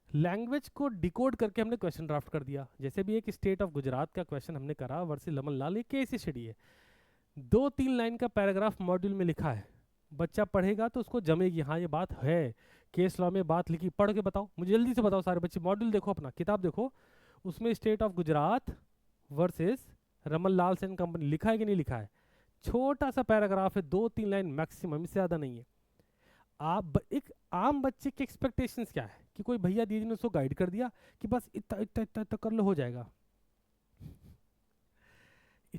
लैंग्वेज को डिकोड करके हमने क्वेश्चन ड्राफ्ट कर दिया। जैसे भी एक स्टेट ऑफ गुजरात का क्वेश्चन हमने करा वर्सेस रमन लाल, एक केस स्टडी है, 2-3 लाइन का पैराग्राफ मॉड्यूल में लिखा है, बच्चा पढ़ेगा तो उसको जमेगी, हाँ ये बात है, केस लॉ में बात लिखी, पढ़ के बताओ मुझे जल्दी से बताओ सारे बच्चे, मॉड्यूल देखो अपना, किताब देखो, उसमें state of Gujarat versus Raman Lal Sen company लिखा है कि नहीं लिखा है। छोटा सा पैराग्राफ है, 2-3 लाइन मैक्सिमम, इससे ज़्यादा नहीं है। आप एक आम बच्चे की एक्सपेक्टेशंस क्या है कि कोई भैया दीदी ने उसको गाइड कर दिया कि बस इतना इतना इतना, इतना कर लो हो जाएगा।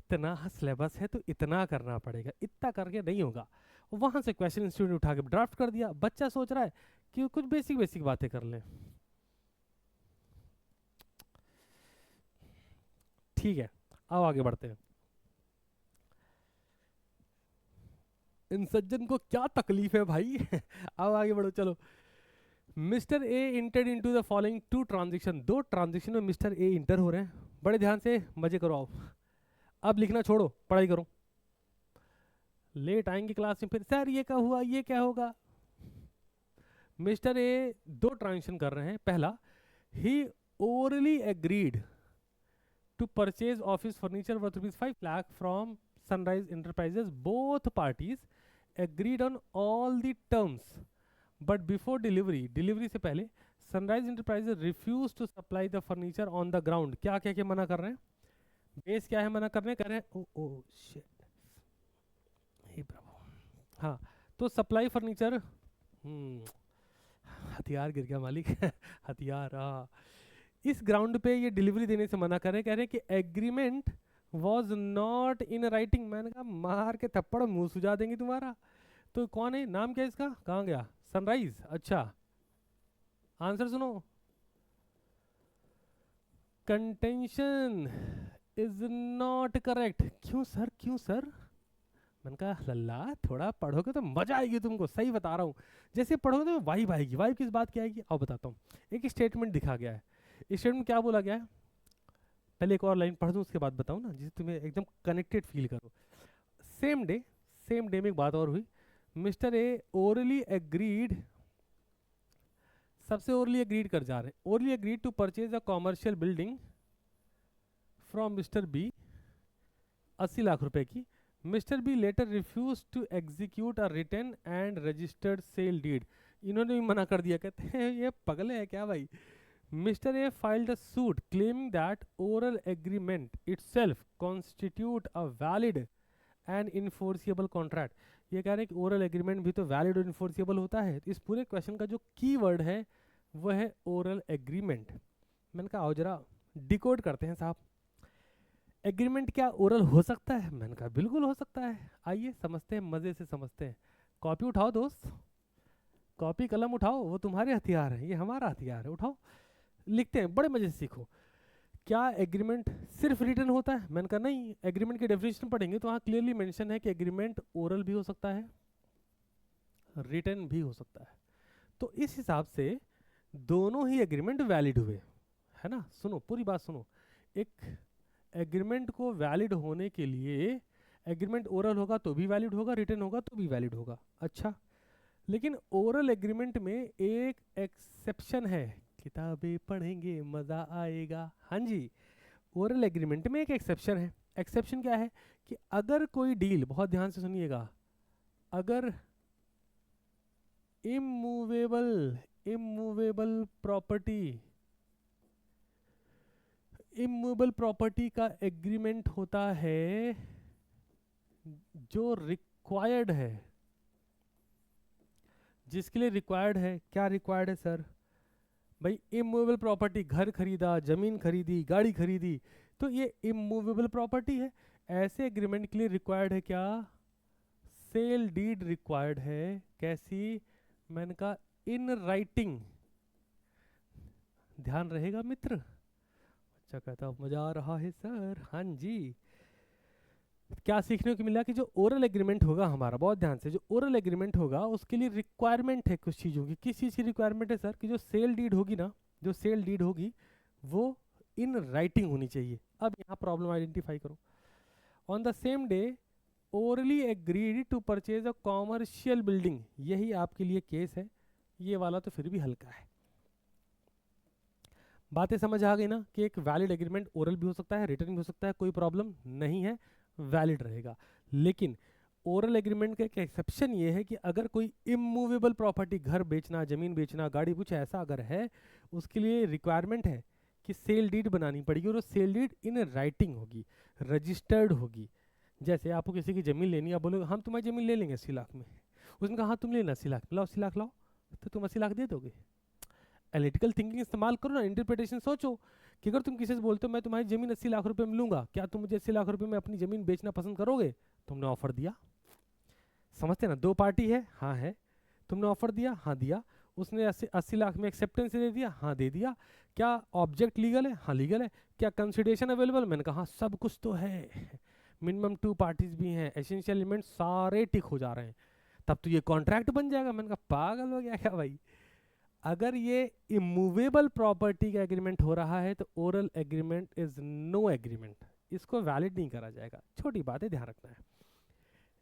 इतना सिलेबस है तो इतना करना पड़ेगा, इतना करके नहीं होगा। वहां से क्वेश्चन इंस्टीट्यूट उठा के ड्राफ्ट कर दिया, बच्चा सोच रहा है कि कुछ बेसिक बेसिक बातें कर लें। ठीक है, अब आगे बढ़ते हैं। इन सज्जन को क्या तकलीफ है भाई। अब आगे बढ़ो, चलो। Mister A enter into the following two transaction, दो ट्रांजेक्शन में मिस्टर ए इंटर हो रहे हैं। बड़े ध्यान से मजे करो आओ। अब लिखना छोड़ो, पढ़ाई करो। लेट आएंगे क्लास में फिर, सर ये क्या हुआ, ये क्या होगा। मिस्टर ए दो ट्रांजेक्शन कर रहे हैं। पहला, he orally agreed to purchase office furniture worth ₹5 lakh from Sunrise Enterprises. Both parties agreed on all the terms but before delivery, delivery से पहले Sunrise Enterprises refuse to supply the furniture on the ground. क्या कह के मना कर रहे हैं? Base क्या है मना कर रहे हैं? कह रहे हैं ओ ओ शिट, हे प्रभु। हाँ, तो सप्लाई फर्नीचर, हथियार गिर गया मालिक। हथियार, हाँ। इस ग्राउंड पे ये डिलीवरी देने से मना कर रहे हैं। कह रहे हैं कि agreement was not in writing. मैंने कहा मार के थप्पड़ मुंह सुझा देंगे तुम्हारा। तो कौन है, नाम क्या है इसका, कहाँ गया? सनराइज। अच्छा, आंसर सुनो। Contention is not correct. क्यों सर, क्यों सर? मैंने कहा लल्ला थोड़ा पढ़ोगे तो मजा आएगी तुमको, सही बता रहा हूँ। जैसे पढ़ोगे तो वाइब आएगी। वाइब किस बात की आएगी, अब बताता हूँ। एक स्टेटमेंट दिखा गया है, इस स्टेटमेंट क्या बोला गया है? पहले एक और लाइन पढ़ दूँ उसके बाद बताऊँ ना, जिससे तुम्हें एकदम कनेक्टेड फील करो। सेम डे में एक बात और हुई। मिस्टर ए ओरली एग्रीड, सबसे ओरली एग्रीड कर जा रहे हैं। Orally agreed to purchase a commercial building from mister B, 80 lakh रुपए की। Mister B later refuse to execute a written and registered sale deed. इन्होंने भी मना कर दिया। कहते हैं ये पगले है क्या भाई। Mister A filed a suit claiming that oral agreement itself constitute a valid and enforceable contract. ये कह रहे हैं कि ओरल एग्रीमेंट भी तो वैलिड और इन्फोर्सिबल होता है। इस पूरे क्वेश्चन का जो की वर्ड है वो है ओरल एग्रीमेंट। मैंने कहा आओ जरा डिकोड करते हैं साहब। एग्रीमेंट क्या ओरल हो सकता है? मैंने कहा बिल्कुल हो सकता है। आइए समझते हैं, मजे से समझते हैं। कॉपी उठाओ दोस्त, कॉपी कलम उठाओ, वो तुम्हारे हथियार है, ये हमारा हथियार है। उठाओ, लिखते हैं, बड़े मजे से सीखो। क्या एग्रीमेंट सिर्फ रिटन होता है? मैंने कहा नहीं, एग्रीमेंट की डेफिनेशन पढ़ेंगे तो वहाँ क्लियरली मेंशन है कि एग्रीमेंट ओरल भी हो सकता है, रिटन भी हो सकता है। तो इस हिसाब से दोनों ही एग्रीमेंट वैलिड हुए, है ना। सुनो पूरी बात सुनो। एक एग्रीमेंट को वैलिड होने के लिए एग्रीमेंट ओरल होगा तो भी वैलिड होगा, रिटन होगा तो भी वैलिड होगा। अच्छा, लेकिन ओरल एग्रीमेंट में एक एक्सेप्शन है। किताबें पढ़ेंगे मजा आएगा। हाँ जी, ओरल एग्रीमेंट में एक एक्सेप्शन है। एक्सेप्शन क्या है कि अगर कोई डील, बहुत ध्यान से सुनिएगा, अगर इमूवेबल प्रॉपर्टी का एग्रीमेंट होता है जो रिक्वायर्ड है, जिसके लिए रिक्वायर्ड है। क्या रिक्वायर्ड है सर? भाई इमूवेबल प्रॉपर्टी, घर खरीदा, जमीन खरीदी, गाड़ी खरीदी, तो ये इमूवेबल प्रॉपर्टी है। ऐसे एग्रीमेंट के लिए रिक्वायर्ड है क्या? सेल डीड रिक्वायर्ड है। कैसी? मैंने कहा इन राइटिंग। ध्यान रहेगा मित्र? अच्छा कहता मजा आ रहा है सर। हाँ जी, क्या सीखने को मिला कि जो ओरल एग्रीमेंट होगा हमारा, बहुत ध्यान से, जो ओरल एग्रीमेंट होगा उसके लिए रिक्वायरमेंट है कुछ चीज़ों की। किस चीज़ की रिक्वायरमेंट है सर? कि जो सेल डीड होगी ना, जो सेल डीड होगी वो इन राइटिंग होनी चाहिए। अब यहाँ प्रॉब्लम आइडेंटिफाई करो। On the same day orally agreed to purchase a commercial building, यही आपके लिए केस है। ये वाला तो फिर भी हल्का है। बातें समझ आ गई ना कि एक वैलिड एग्रीमेंट ओरल भी हो सकता है, रिटन भी हो सकता है, कोई प्रॉब्लम नहीं है, वैलिड रहेगा। लेकिन ओरल एग्रीमेंट का एक एक्सेप्शन ये है कि अगर कोई इमूवेबल प्रॉपर्टी, घर बेचना, जमीन बेचना, गाड़ी, कुछ ऐसा अगर है, उसके लिए रिक्वायरमेंट है कि सेल डीड बनानी पड़ेगी, और वो सेल डीड इन राइटिंग होगी, रजिस्टर्ड होगी। जैसे आपको किसी की जमीन लेनी है, आप बोलोगे हम तुम्हारी जमीन ले लेंगे 80 लाख में। उसने कहा हाँ तुम लेना 80 लाख, लाओ 80 लाख लाओ, तो तुम 80 लाख दे दोगे। एनालिटिकल थिंकिंग इस्तेमाल करो ना, इंटरप्रिटेशन सोचो कि अगर तुम किसी से बोलते हो मैं तुम्हारी ज़मीन 80 लाख रुपए में लूंगा, क्या तुम मुझे 80 लाख रुपए में अपनी ज़मीन बेचना पसंद करोगे? तुमने ऑफर दिया, समझते ना, दो पार्टी है, हाँ है, तुमने ऑफर दिया, हाँ दिया, उसने 80 लाख में एक्सेप्टेंस दे दिया, हाँ दे दिया। क्या ऑब्जेक्ट लीगल है? हाँ लीगल है। क्या कंसिडरेशन अवेलेबल? मैंने कहा हाँ सब कुछ तो है, मिनिमम 2 पार्टीज भी हैं, एसेंशियल एलिमेंट सारे टिक हो जा रहे हैं, तब तो ये कॉन्ट्रैक्ट बन जाएगा। मैंने कहा पागल हो गया क्या भाई? अगर ये इमूवेबल प्रॉपर्टी का एग्रीमेंट हो रहा है तो oral agreement is no agreement, इसको वैलिड नहीं करा जाएगा। छोटी बात है, ध्यान रखना है।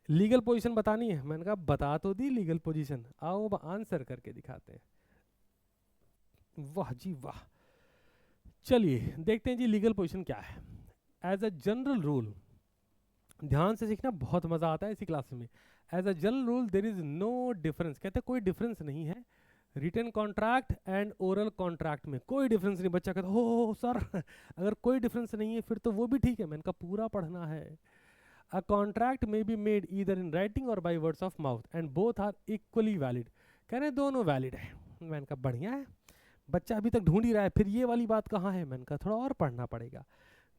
लीगल पोजीशन बतानी है, मैंने कहा बता तो दी लीगल पोजीशन, आओ अब आंसर करके दिखाते हैं। वाह जी वाह, चलिए देखते हैं जी लीगल पोजीशन क्या है। एज अ जनरल रूल, ध्यान से सीखना, बहुत मजा आता है इसी क्लास में। As a general rule there is no difference, कहते हैं कोई डिफरेंस नहीं है written contract and oral contract में, कोई डिफरेंस नहीं। बच्चा कहता हो सर अगर कोई डिफरेंस नहीं है फिर तो वो भी ठीक है। मैंने कहा पूरा पढ़ना है। A contract may be made either in writing or by words of mouth and both are equally valid। कह रहे दोनों वैलिड है। मैंने कहा बढ़िया है, बच्चा अभी तक ढूंढ ही रहा है फिर ये वाली बात कहाँ है। मैंने कहा थोड़ा और पढ़ना पड़ेगा।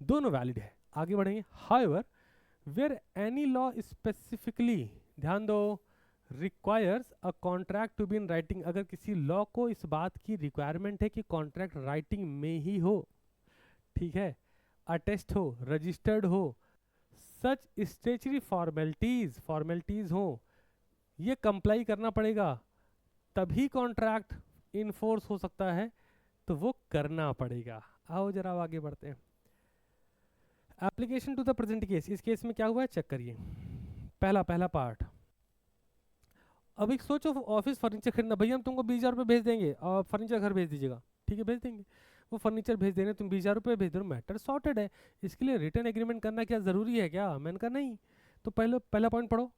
दोनों वैलिड है, आगे बढ़ेंगे। However, where any law specifically, ध्यान दो, requires a contract to be in writing, अगर किसी लॉ को इस बात की रिक्वायरमेंट है कि कॉन्ट्रैक्ट राइटिंग में ही हो, ठीक है, अटेस्ट हो, रजिस्टर्ड हो, सच स्टेचुरी फॉर्मेलिटीज हो, ये कंप्लाई करना पड़ेगा, तभी कॉन्ट्रैक्ट इनफोर्स हो सकता है, तो वो करना पड़ेगा। आओ जरा आगे बढ़ते हैं। Application to the present case, इस केस में क्या हुआ है चेक करिए। पहला पार्ट, अब एक सोचो ऑफिस फर्नीचर खरीदना, भैया हम तुमको 20,000 रुपये भेज देंगे और फर्नीचर घर भेज दीजिएगा, ठीक है भेज देंगे। वो फर्नीचर भेज देने, तुम 20,000 रुपये भेज दो, मैटर सॉर्टेड है। इसके लिए रिटर्न एग्रीमेंट करना क्या ज़रूरी है क्या? मैंने कहा नहीं। तो पहला पॉइंट पढ़ो,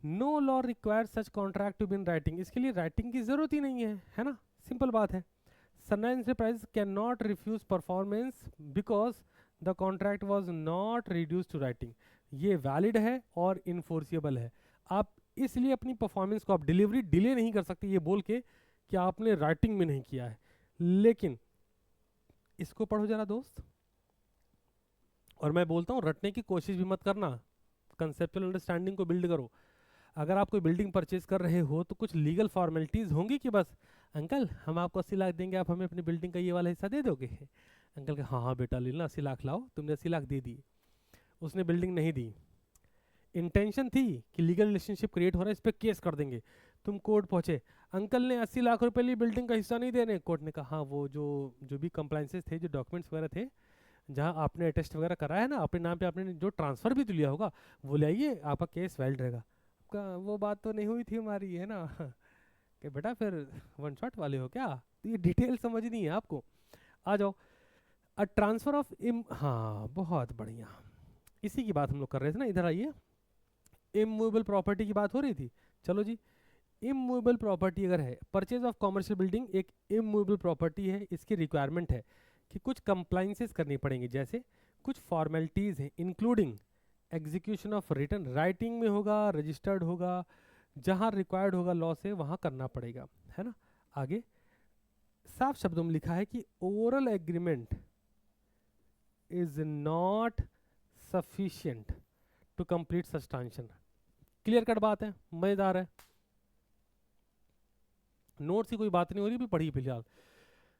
no law require such contract to be in writing, इसके लिए राइटिंग की ज़रूरत ही नहीं है ना, सिंपल बात है। Sunrise Enterprise can not refuse performance because the contract was not reduce to writing, ये वैलिड है और इन्फोर्सिबल है। आप इसलिए अपनी परफॉर्मेंस को, आप डिलीवरी डिले नहीं कर सकते ये बोल के कि आपने राइटिंग में नहीं किया है। लेकिन इसको पढ़ो जरा दोस्त, और मैं बोलता हूँ रटने की कोशिश भी मत करना, कंसेप्चुअल अंडरस्टैंडिंग को बिल्ड करो। अगर आप कोई बिल्डिंग परचेज कर रहे हो तो कुछ लीगल फॉर्मेलिटीज होंगी कि बस अंकल हम आपको 80 लाख देंगे, आप हमें अपनी बिल्डिंग का ये वाला हिस्सा दे दोगे? अंकल का हाँ बेटा ले लो 80 लाख लाओ, तुमने 80 लाख दे दी, उसने बिल्डिंग नहीं दी, इंटेंशन थी कि लीगल रिलेशनशिप क्रिएट हो रहा है, इस पर केस कर देंगे। तुम कोर्ट पहुंचे, अंकल ने 80 लाख रुपए लिए बिल्डिंग का हिस्सा नहीं दे रहे, कोर्ट ने कहा हाँ वो जो भी कंप्लाइंसेस थे, जो डॉक्यूमेंट्स वगैरह थे, जहाँ आपने अटेस्ट वगैरह करा है ना अपने नाम पे, आपने जो ट्रांसफर भी तो लिया होगा वो ले आइए, आपका केस वैलिड रहेगा। आपका वो बात तो नहीं हुई थी हमारी, है ना कि बेटा फिर वन शॉट वाले हो क्या? तो ये डिटेल समझनी है आपको। आ जाओ, अ ट्रांसफर ऑफ हाँ बहुत बढ़िया, इसी की बात हम लोग कर रहे थे ना, इधर आइए। इमूवेबल प्रॉपर्टी की बात हो रही थी, चलो जी। इमूवेबल प्रॉपर्टी अगर है, परचेज ऑफ कॉमर्शियल बिल्डिंग एक इमूवेबल प्रॉपर्टी है, इसकी रिक्वायरमेंट है कि कुछ कंप्लाइंसेस करनी पड़ेंगी, जैसे कुछ फॉर्मेलिटीज हैं, including execution of return, writing में होगा, रजिस्टर्ड होगा, जहां रिक्वायर्ड होगा लॉ से वहां करना पड़ेगा, है ना। आगे साफ शब्दों में लिखा है कि oral agreement is not sufficient to complete such transaction. Clear cut बात है, मजेदार है, नोट्स की कोई बात नहीं हो रही, भी पढ़ी फिलहाल।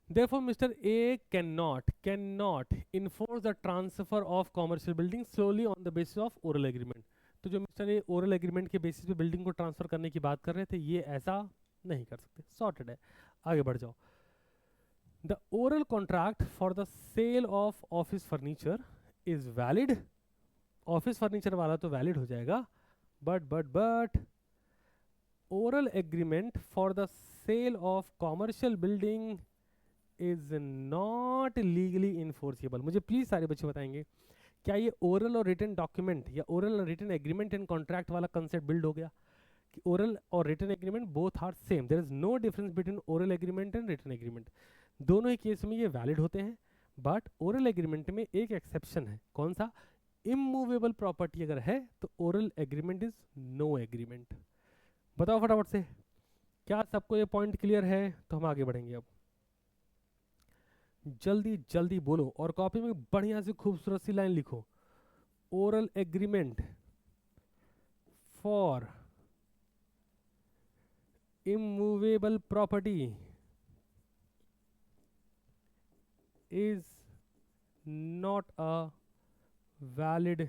Therefore, Mr. A cannot enforce the transfer of commercial building solely on the basis of oral agreement। तो जो मिस्टर ए ओरल एग्रीमेंट के बेसिस पे बिल्डिंग को ट्रांसफर करने की बात कर रहे थे, ये ऐसा नहीं कर सकते, सॉर्टेड है। आगे बढ़ जाओ। The oral contract for the sale of office furniture is valid, office furniture वाला तो वैलिड हो जाएगा, but oral agreement for the sale of commercial building is not legally enforceable. मुझे प्लीज सारे बच्चे बताएंगे, क्या ये ओरल और रिटन डॉक्यूमेंट या ओरल और रिटन एग्रीमेंट एंड कॉन्ट्रैक्ट वाला कंसेप्ट बिल्ड हो गया कि ओरल और written agreement both are same, there is no difference between oral agreement and written agreement, दोनों ही केस में ये वैलिड होते हैं। बट ओरल एग्रीमेंट में एक एक्सेप्शन है, कौन सा? इमूवेबल प्रॉपर्टी अगर है तो oral agreement is no agreement. बताओ फटाफट से, क्या सबको ये पॉइंट क्लियर है? तो हम आगे बढ़ेंगे अब। जल्दी जल्दी बोलो और कॉपी में बढ़िया से खूबसूरत सी लाइन लिखो। Oral agreement for immovable property is not a valid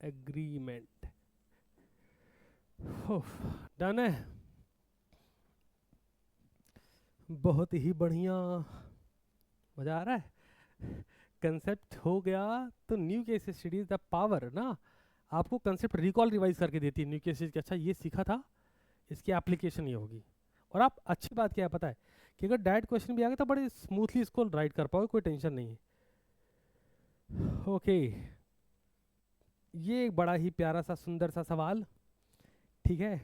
agreement। Done है, बहुत ही बढ़िया, मजा आ रहा है, कंसेप्ट हो गया। तो new case studies the power ना, आपको कंसेप्ट रिकॉल रिवाइज करके देती है न्यू केस के। अच्छा ये सीखा था, इसकी एप्लीकेशन ये होगी। और आप अच्छी बात क्या है पता है कि अगर डायरेक्ट क्वेश्चन भी आ गया तो बड़े स्मूथली इसको राइट कर पाओगे, कोई टेंशन नहीं है। ओके, ये एक बड़ा ही प्यारा सा सुंदर सा सवाल, ठीक है,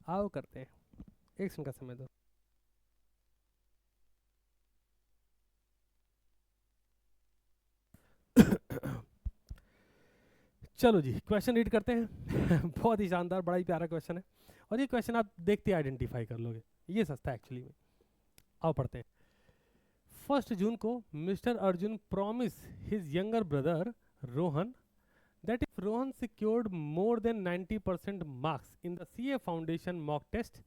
आओ करते हैं। एक सेकंड का समय दो। चलो जी क्वेश्चन रीड करते हैं। बहुत ही शानदार, बड़ा ही प्यारा क्वेश्चन है, और ये क्वेश्चन आप देखते आइडेंटिफाई कर लोगे, ये सस्ता है एक्चुअली में। आओ पढ़ते हैं। 1 जून को mister Arjun promise his younger brother Rohan that if Rohan secured more than 90% marks in the CA Foundation mock test,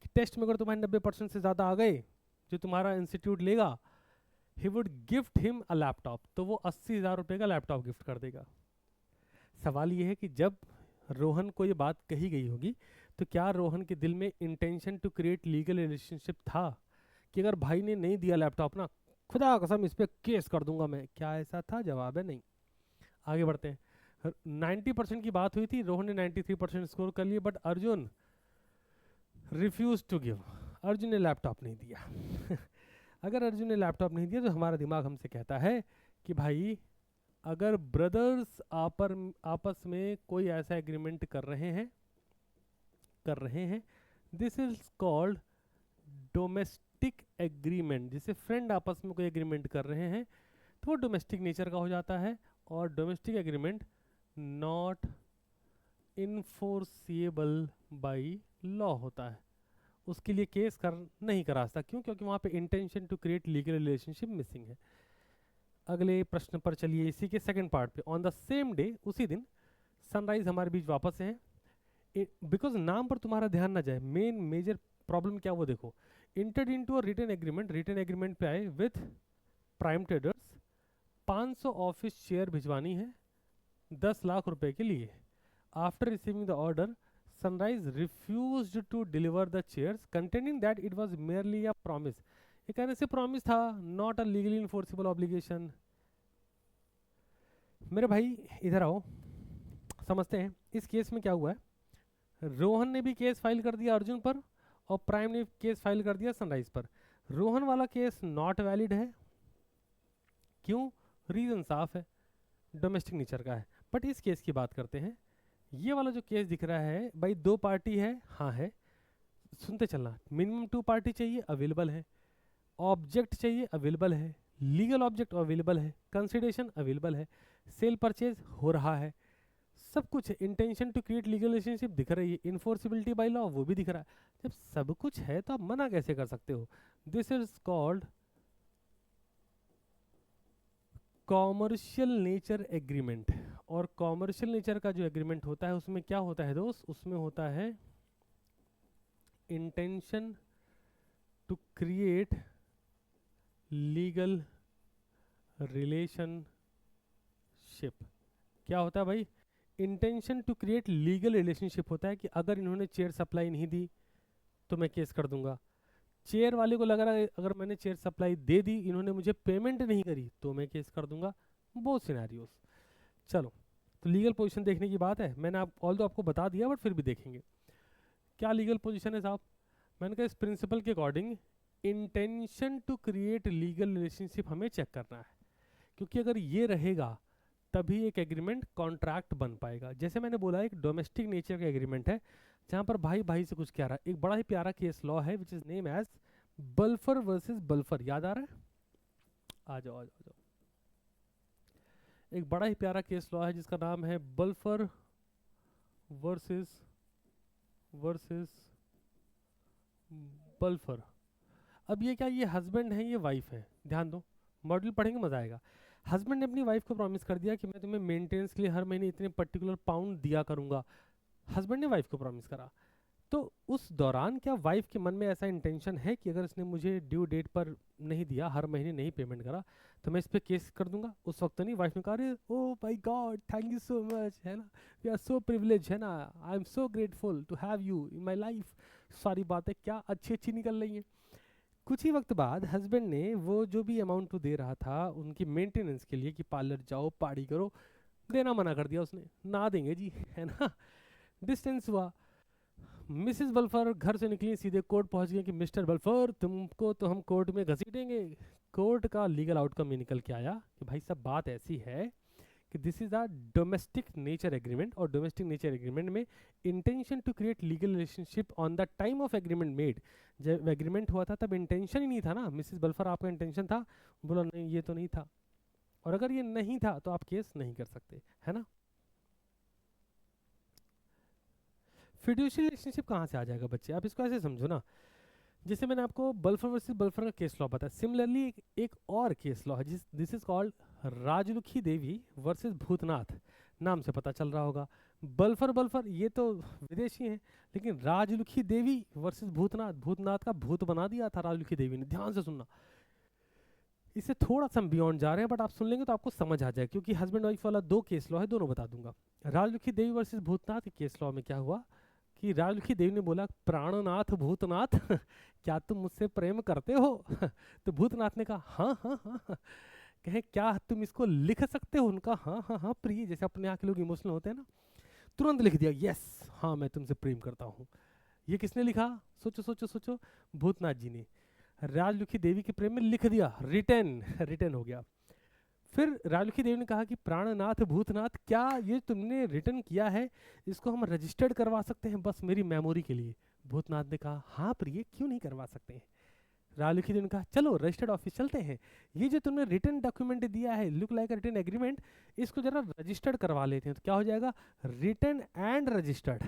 कि टेस्ट में अगर तुम्हारे 90% से ज़्यादा आ गए जो तुम्हारा इंस्टीट्यूट लेगा, he would gift him a laptop, तो वो 80,000 रुपये का लैपटॉप गिफ्ट कर देगा। सवाल ये है कि जब रोहन को ये बात कही गई होगी तो क्या रोहन के दिल में intention to create legal relationship था कि अगर भाई ने नहीं दिया लैपटॉप ना, खुदा कसम इस पर केस कर दूंगा मैं, क्या ऐसा था? जवाब है नहीं। आगे बढ़ते हैं। 90% की बात हुई थी, रोहन ने 93% स्कोर कर लिए, but Arjun refuse to give, Arjun ने लैपटॉप नहीं दिया। अगर अर्जुन ने लैपटॉप नहीं दिया तो हमारा दिमाग हमसे कहता है कि भाई अगर ब्रदर्स आपस में कोई ऐसा एग्रीमेंट कर रहे हैं, this is called domestic agreement. जिसे फ्रेंड आपस में कोई एग्रीमेंट कर रहे हैं तो वो डोमेस्टिक नेचर का हो जाता है, और domestic agreement not enforceable by law होता है, उसके लिए केस नहीं करा सकता। क्यों? क्योंकि वहाँ पे intention to create legal relationship missing है। अगले प्रश्न पर चलिए, इसी के सेकंड पार्ट पे। ऑन द सेम डे, उसी दिन सनराइज हमारे बीच वापस है। बिकॉज नाम पर तुम्हारा ध्यान ना जाए, मेन मेजर प्रॉब्लम क्या वो देखो। Entered into a written agreement, written agreement पे आए with Prime Traders, 500 office chair भिजवानी है 10 लाख रुपए के लिए। After receiving the order, Sunrise refused to deliver the chairs, contending that it was merely a promise. ये कहने से प्रॉमिस था, not a legally enforceable obligation. मेरे भाई इधर आओ, समझते हैं इस केस में क्या हुआ है। रोहन ने भी केस फाइल कर दिया अर्जुन पर, और प्राइम ने केस फाइल कर दिया सनराइज पर। रोहन वाला केस नॉट वैलिड है, क्यों? रीजन साफ है, डोमेस्टिक नेचर का है। बट इस केस की बात करते हैं। ये वाला जो केस दिख रहा है भाई, 2 पार्टी है, हाँ है, सुनते चलना। मिनिमम 2 पार्टी चाहिए, अवेलेबल है। ऑब्जेक्ट चाहिए, अवेलेबल है। लीगल ऑब्जेक्ट अवेलेबल है, कंसिडरेशन अवेलेबल है, सेल परचेज हो रहा है, सब कुछ है। Intention to create legal relationship दिख रही है, इन्फोर्सिबिलिटी बाय लॉ वो भी दिख रहा है। जब सब कुछ है तो आप मना कैसे कर सकते हो? This is called commercial nature agreement. और कॉमर्शियल नेचर का जो एग्रीमेंट होता है उसमें क्या होता है दोस्त? उसमें होता है intention to create legal relationship. क्या होता है भाई? Intention to create legal relationship होता है कि अगर इन्होंने चेयर सप्लाई नहीं दी तो मैं केस कर दूंगा। चेयर वाले को लग रहा है अगर मैंने चेयर सप्लाई दे दी, इन्होंने मुझे पेमेंट नहीं करी, तो मैं केस कर दूंगा। बहुत सिनेरियोस। चलो, तो लीगल पोजीशन देखने की बात है। मैंने आपको बता दिया, बट फिर भी देखेंगे क्या लीगल पोजीशन है साहब। मैंने कहा इस प्रिंसिपल के according intention to create legal relationship हमें चेक करना है, क्योंकि अगर ये रहेगा तभी एक एग्रीमेंट कॉन्ट्रैक्ट बन पाएगा। जैसे मैंने बोला एक डोमेस्टिक नेचर का एग्रीमेंट है, जहाँ पर भाई भाई से कुछ कह रहा है। एक बड़ा ही प्यारा केस लॉ है which is name as Balfour versus Balfour. याद आ रहा है? आ जाओ आ जाओ आ जाओ। एक बड़ा ही प्यारा केस लॉ है जिसका नाम है बल्फर वर्सेस वर्सेस बल्फर। अब ये क्या, ये हस्बैंड है, ये वाइफ है, ध्यान दो। मॉड्यूल पढ़ेंगे मजा आएगा। हस्बैंड ने अपनी वाइफ को प्रॉमिस कर दिया कि मैं तुम्हें मेंटेनेंस के लिए हर महीने इतने पर्टिकुलर पाउंड दिया करूंगा। हस्बैंड ने वाइफ को प्रॉमिस करा। तो उस दौरान क्या वाइफ के मन में ऐसा इंटेंशन है कि अगर इसने मुझे ड्यू डेट पर नहीं दिया, हर महीने नहीं पेमेंट करा, तो मैं इस पर केस कर दूंगा? उस वक्त तो नहीं। वाइफ ने कहा अरे oh my god thank you so much, है ना, वी आर सो प्रिविलेज, है ना, I am so grateful to have you in my life. सारी बातें क्या अच्छी अच्छी निकल रही हैं। कुछ ही वक्त बाद हस्बैंड ने वो जो भी अमाउंट दे रहा था उनकी मेंटेनेंस के लिए कि पार्लर जाओ पार्टी करो, देना मना कर दिया उसने, ना देंगे जी, है ना। डिस्टेंस हुआ। मिसेस बल्फर घर से निकली, सीधे कोर्ट पहुंच गई कि मिस्टर बल्फर तुमको तो हम कोर्ट में घसीटेंगे। कोर्ट का लीगल आउटकम ये निकल के आया कि भाई साहब बात ऐसी है कि this is a domestic nature agreement, और डोमेस्टिक नेचर एग्रीमेंट में intention to create legal relationship on the time of agreement made. जब एग्रीमेंट हुआ था तब इंटेंशन ही नहीं था ना। मिसेस बल्फर आपका इंटेंशन था? बोला नहीं ये तो नहीं था। और अगर ये नहीं था तो आप केस नहीं कर सकते, है ना। फिड्यूशियल रिलेशनशिप कहाँ से आ जाएगा बच्चे, आप इसको ऐसे समझो ना, जैसे मैंने आपको बल्फर वर्सेस बल्फर का केस लॉ बताया, सिमिलरली एक और केस लॉ है this is called Rajlukhi Devi versus Bhutnath. नाम से पता चल रहा होगा, बल्फर बल्फर ये तो विदेशी हैं, लेकिन राजलुखी देवी वर्सेस भूतनाथ, भूतनाथ का भूत बना दिया था राजलुखी देवी ने। ध्यान से सुनना, इससे थोड़ा सा बियॉन्ड जा रहे हैं बट आप सुन लेंगे तो आपको समझ आ जाए, क्योंकि हस्बैंड वाइफ वाला दो केस लॉ है, दोनों बता दूंगा। राजलुखी देवी वर्सेस भूतनाथ के केस लॉ में क्या हुआ कि राजलुखी देवी ने बोला प्राणनाथ भूतनाथ क्या तुम मुझसे प्रेम करते हो? तो भूतनाथ ने कहा हाँ हाँ हाँ हाँ। कहे क्या तुम इसको लिख सकते हो? उनका हाँ हाँ हाँ प्रिय, जैसे अपने यहाँ के लोग इमोशनल होते हैं ना, तुरंत लिख दिया यस हाँ मैं तुमसे प्रेम करता हूँ। ये किसने लिखा? सोचो सोचो सोचो, भूतनाथ जी ने राजलुखी देवी के प्रेम में लिख दिया, रिटर्न रिटर्न हो गया। फिर राजलुखी देवी ने कहा कि प्राणनाथ भूतनाथ क्या ये तुमने रिटर्न किया है इसको हम रजिस्टर्ड करवा सकते हैं बस मेरी मेमोरी के लिए? भूतनाथ ने कहा हाँ प्रिय क्यों नहीं करवा सकते हैं। राजलुखी देवी ने कहा चलो रजिस्टर्ड ऑफिस चलते हैं, ये जो तुमने रिटर्न डॉक्यूमेंट दिया है लुक लाइक रिटर्न एग्रीमेंट, इसको जरा रजिस्टर्ड करवा लेते हैं। तो क्या हो जाएगा? Return and registered.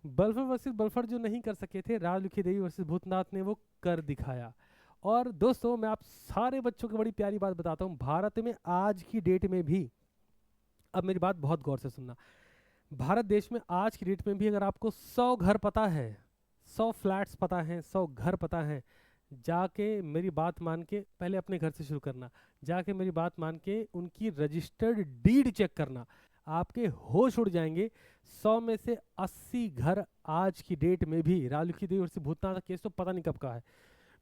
Balfour versus Balfour जो नहीं कर सके थे, राजलुखी देवी वर्सेस भूतनाथ ने वो कर दिखाया। और दोस्तों मैं आप सारे बच्चों को बड़ी प्यारी बात बताता हूँ, भारत में आज की डेट में भी, अब मेरी बात बहुत गौर से सुनना, भारत देश में आज की डेट में भी अगर आपको 100 घर पता है, 100 फ्लैट्स पता है, 100 घर पता है, जाके मेरी बात मान के, पहले अपने घर से शुरू करना, जाके मेरी बात मान के उनकी रजिस्टर्ड डीड चेक करना, आपके होश उड़ जाएंगे। 100 में से 80 घर आज की डेट में भी, राजलुखी देवी वर्सेस भूतनाथ का केस तो पता नहीं कब का है,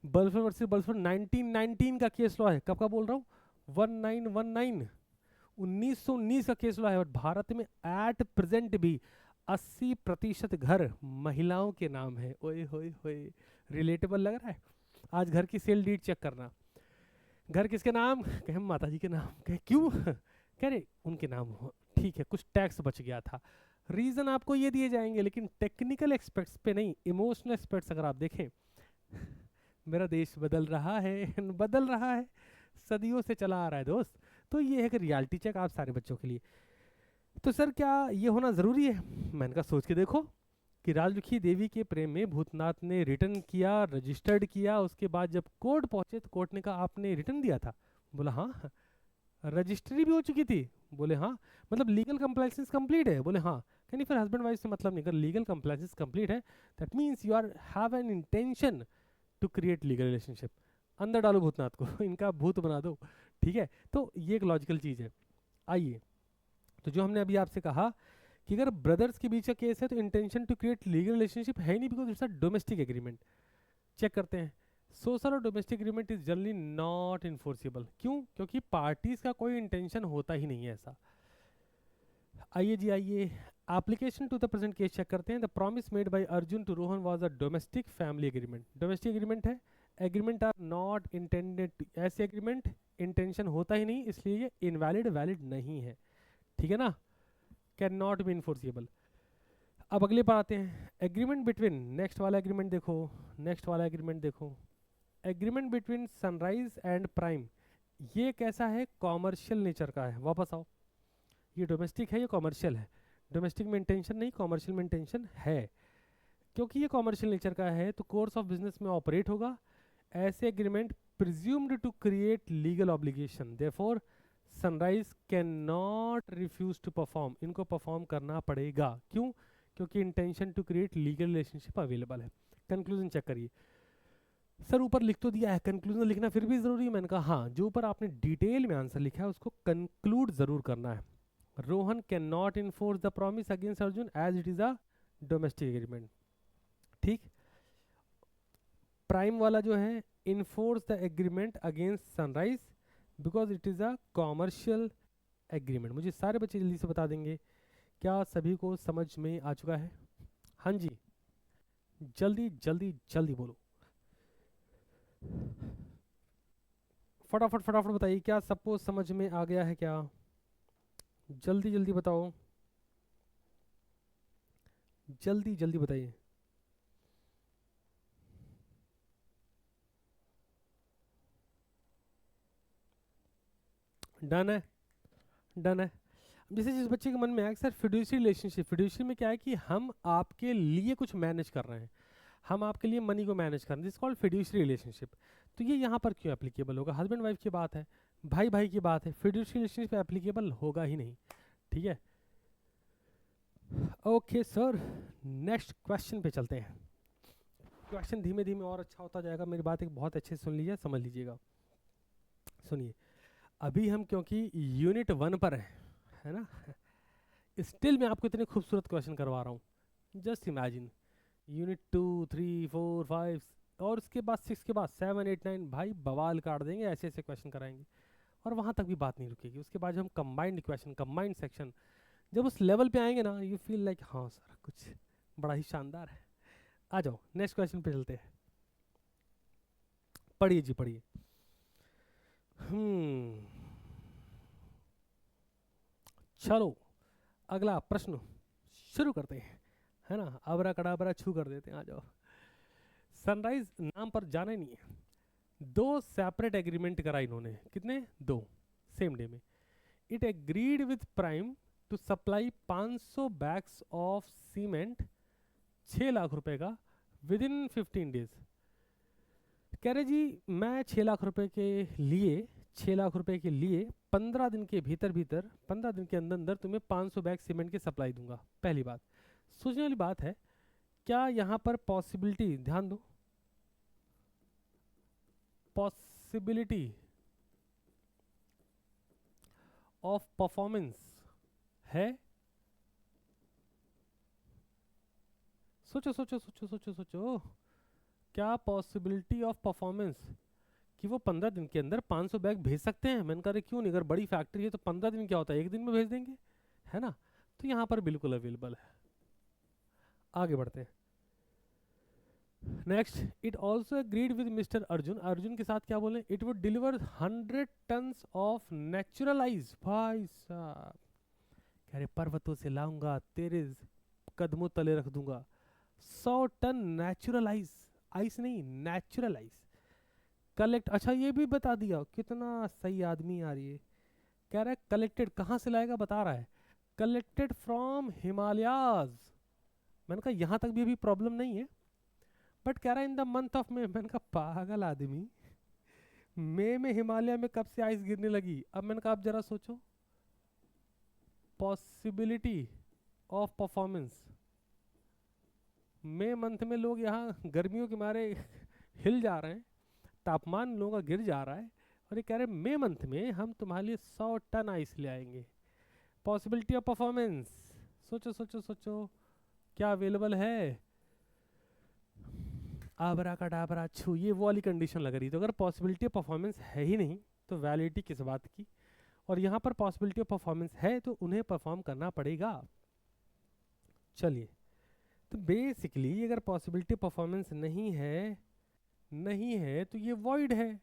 बल्फर वर्सेस बल्फर 1919 का केस लॉ है, कब का बोल रहा हूँ, 1919 1919 का केस लॉ है। और भारत में एट प्रेजेंट भी 80% घर महिलाओं के नाम है। ओए होए होए, रिलेटेबल लग रहा है? आज घर की सेल डीड चेक करना, घर किसके नाम? कहे माता जी के नाम। कहे क्यों? कह रहे उनके नाम हो, ठीक है कुछ टैक्स बच गया था। रीजन आपको ये दिए जाएंगे लेकिन टेक्निकल एक्सपेक्ट्स पे नहीं, इमोशनल एक्सपेक्ट्स अगर आप देखें, मेरा देश बदल रहा है बदल रहा है, सदियों से चला आ रहा है दोस्त। तो ये है कि रियलिटी चेक आप सारे बच्चों के लिए। तो सर क्या ये होना ज़रूरी है? मैंने कहा सोच के देखो कि राजलुखी देवी के प्रेम में भूतनाथ ने रिटर्न किया, रजिस्टर्ड किया, उसके बाद जब कोर्ट पहुंचे तो कोर्ट ने कहा आपने रिटर्न दिया था? बोला हाँ। रजिस्ट्री भी हो चुकी थी? बोले हाँ। मतलब लीगल कंप्लायंस कंप्लीट है? बोले हाँ। नहीं फिर हस्बैंड वाइफ से मतलब नहीं, अगर लीगल कंप्लायंस कंप्लीट है that means you are have an intention to create legal relationship. अंदर डालो भूतनाथ को इनका भूत बना दो, ठीक है। तो ये एक लॉजिकल चीज़ है। आइए, तो जो हमने अभी आपसे कहा कि अगर ब्रदर्स के बीच का केस है तो intention to create legal relationship है नहीं, because it's a domestic agreement. Check करते हैं, सोशल और domestic agreement is generally not enforceable. क्यों? क्योंकि पार्टीज का कोई इंटेंशन होता ही नहीं है ऐसा। आइए जी आइए, application to the present case check करते हैं। The promise made by Arjun to Rohan was a domestic family agreement. Domestic agreement है, एग्रीमेंट आर नॉट इंटेंडेड, ऐसे एग्रीमेंट इंटेंशन होता ही नहीं, इसलिए ये इनवैलिड वैलिड नहीं है, ठीक है ना, कैन नॉट बी इन्फोर्सिबल। अब अगले पर आते हैं, एग्रीमेंट बिटवीन, नेक्स्ट वाला एग्रीमेंट देखो, नेक्स्ट वाला एग्रीमेंट देखो, agreement between Sunrise and prime. ये कैसा है? कॉमर्शियल नेचर का है। वापस आओ, ये डोमेस्टिक है, ये कॉमर्शियल है। डोमेस्टिक में इंटेंशन नहीं, कॉमर्शियल में इंटेंशन है। क्योंकि ये कॉमर्शियल नेचर का है तो कोर्स ऑफ बिजनेस में ऑपरेट होगा। ऐसे agreement presumed to create legal obligation, therefore Sunrise can not refuse to perform, इनको परफॉर्म करना पड़ेगा। क्यों? क्योंकि intention to create legal relationship available है। कंक्लूजन चेक करिए। सर ऊपर लिख तो दिया है, कंक्लूजन लिखना फिर भी जरूरी है? मैंने कहा हाँ, जो ऊपर आपने डिटेल में आंसर लिखा है उसको कंक्लूड जरूर करना है। Rohan can not enforce the promise against Arjun as it is a domestic agreement. ठीक। प्राइम वाला जो है, enforce the agreement against Sunrise because it is a commercial agreement. मुझे सारे बच्चे जल्दी से बता देंगे, क्या सभी को समझ में आ चुका है? हाँ जी, जल्दी जल्दी जल्दी बोलो, फटाफट फटाफट बताइए, क्या सबको समझ में आ गया है क्या? जल्दी जल्दी बताओ, जल्दी जल्दी बताइए। डन है, डन है। जैसे जिस बच्चे के मन में आया सर फिड्यूशियरी रिलेशनशिप, फिड्यूशियरी में क्या है कि हम आपके लिए कुछ मैनेज कर रहे हैं, हम आपके लिए मनी को मैनेज कर रहे हैं, दिस कॉल्ड फिड्यूशियरी रिलेशनशिप। तो ये यहाँ पर क्यों एप्लीकेबल होगा? हस्बैंड वाइफ की बात है, भाई भाई की बात है, फिड्यूशियरी रिलेशनशिप एप्लीकेबल होगा ही नहीं। ठीक है, ओके सर, नेक्स्ट क्वेश्चन पे चलते हैं। क्वेश्चन धीमे धीमे और अच्छा होता जाएगा, मेरी बात एक बहुत अच्छे से सुन लीजिए, समझ लीजिएगा। सुनिए, अभी हम क्योंकि यूनिट 1 पर है ना, स्टिल मैं आपको इतने खूबसूरत क्वेश्चन करवा रहा हूँ। जस्ट इमेजिन यूनिट 2, 3, 4, 5 और उसके बाद 6 के बाद 7, 8, 9 भाई बवाल काट देंगे, ऐसे ऐसे क्वेश्चन कराएंगे। और वहाँ तक भी बात नहीं रुकेगी, उसके बाद जब हम कंबाइंड क्वेश्चन, कंबाइंड सेक्शन जब उस लेवल पे आएंगे ना, यू फील लाइक हाँ सर कुछ बड़ा ही शानदार है। आ जाओ नेक्स्ट क्वेश्चन पे चलते हैं, पढ़िए जी पढ़िए। चलो अगला प्रश्न शुरू करते हैं, है ना, अबरा कड़ाबरा छू कर देते हैं। आ जाओ। सनराइज नाम पर जाना ही नहीं है, 2 सेपरेट एग्रीमेंट करा इन्होंने, कितने? 2, सेम डे में। It agreed with Prime to supply 500 bags of cement, 6 lakh रुपए का, विद इन 15 डेज। कह रहे जी मैं 6 लाख रुपए के लिए 6 लाख रुपए के लिए 15 दिन के भीतर भीतर 15 दिन के अंदर अंदर तुम्हें 500 बैग सीमेंट की सप्लाई दूंगा। पहली बात सोचने वाली बात है, क्या यहाँ पर पॉसिबिलिटी, ध्यान दो, पॉसिबिलिटी ऑफ परफॉर्मेंस है? सोचो सोचो सोचो सोचो सोचो, क्या पॉसिबिलिटी ऑफ परफॉर्मेंस कि वो 15 दिन के अंदर 500 बैग भेज सकते हैं? मैंने कहा क्यों नहीं, अगर बड़ी फैक्ट्री है तो 15 दिन क्या होता है, 1 दिन में भेज देंगे, है ना। तो यहाँ पर बिल्कुल अवेलेबल है। आगे बढ़ते हैं। Next, it also agreed with mister Arjun, Arjun के साथ क्या बोले? It would deliver 100 tons of neutralise, भाई साहब कह रहे पर्वतों से लाऊंगा तेरे कदमों तले रख दूंगा, 100 टन नेचुरलाइज, आइस नहीं नेचुरलाइज कलेक्ट। अच्छा ये भी बता दिया, कितना सही आदमी आ रही है। कह रहा है कलेक्टेड कहाँ से लाएगा, बता रहा है कलेक्टेड फ्रॉम हिमालयाज। मैंने कहा यहाँ तक भी अभी प्रॉब्लम नहीं है, बट कह रहा है इन द मंथ ऑफ मे। मैंने कहा पागल आदमी, मई में हिमालय में कब से आइस गिरने लगी? अब मैंने कहा आप जरा सोचो, पॉसिबिलिटी ऑफ परफॉर्मेंस, मई मंथ में लोग यहाँ गर्मियों के मारे हिल जा रहे हैं, तापमान लोगों का गिर जा रहा है, और ये कह रहे हैं मई मंथ में हम तुम्हारे लिए 100 टन आइस ले आएंगे। पॉसिबिलिटी ऑफ परफॉर्मेंस, सोचो सोचो सोचो, क्या अवेलेबल है? आबरा का डाबरा छू, ये वो वाली कंडीशन लग रही। तो अगर पॉसिबिलिटी ऑफ परफॉर्मेंस है ही नहीं तो वैलिडिटी किस बात की? और यहाँ पर पॉसिबिलिटी ऑफ परफॉर्मेंस है तो उन्हें परफॉर्म करना पड़ेगा। चलिए, तो बेसिकली अगर पॉसिबिलिटी परफॉर्मेंस नहीं है तो ये वॉइड है,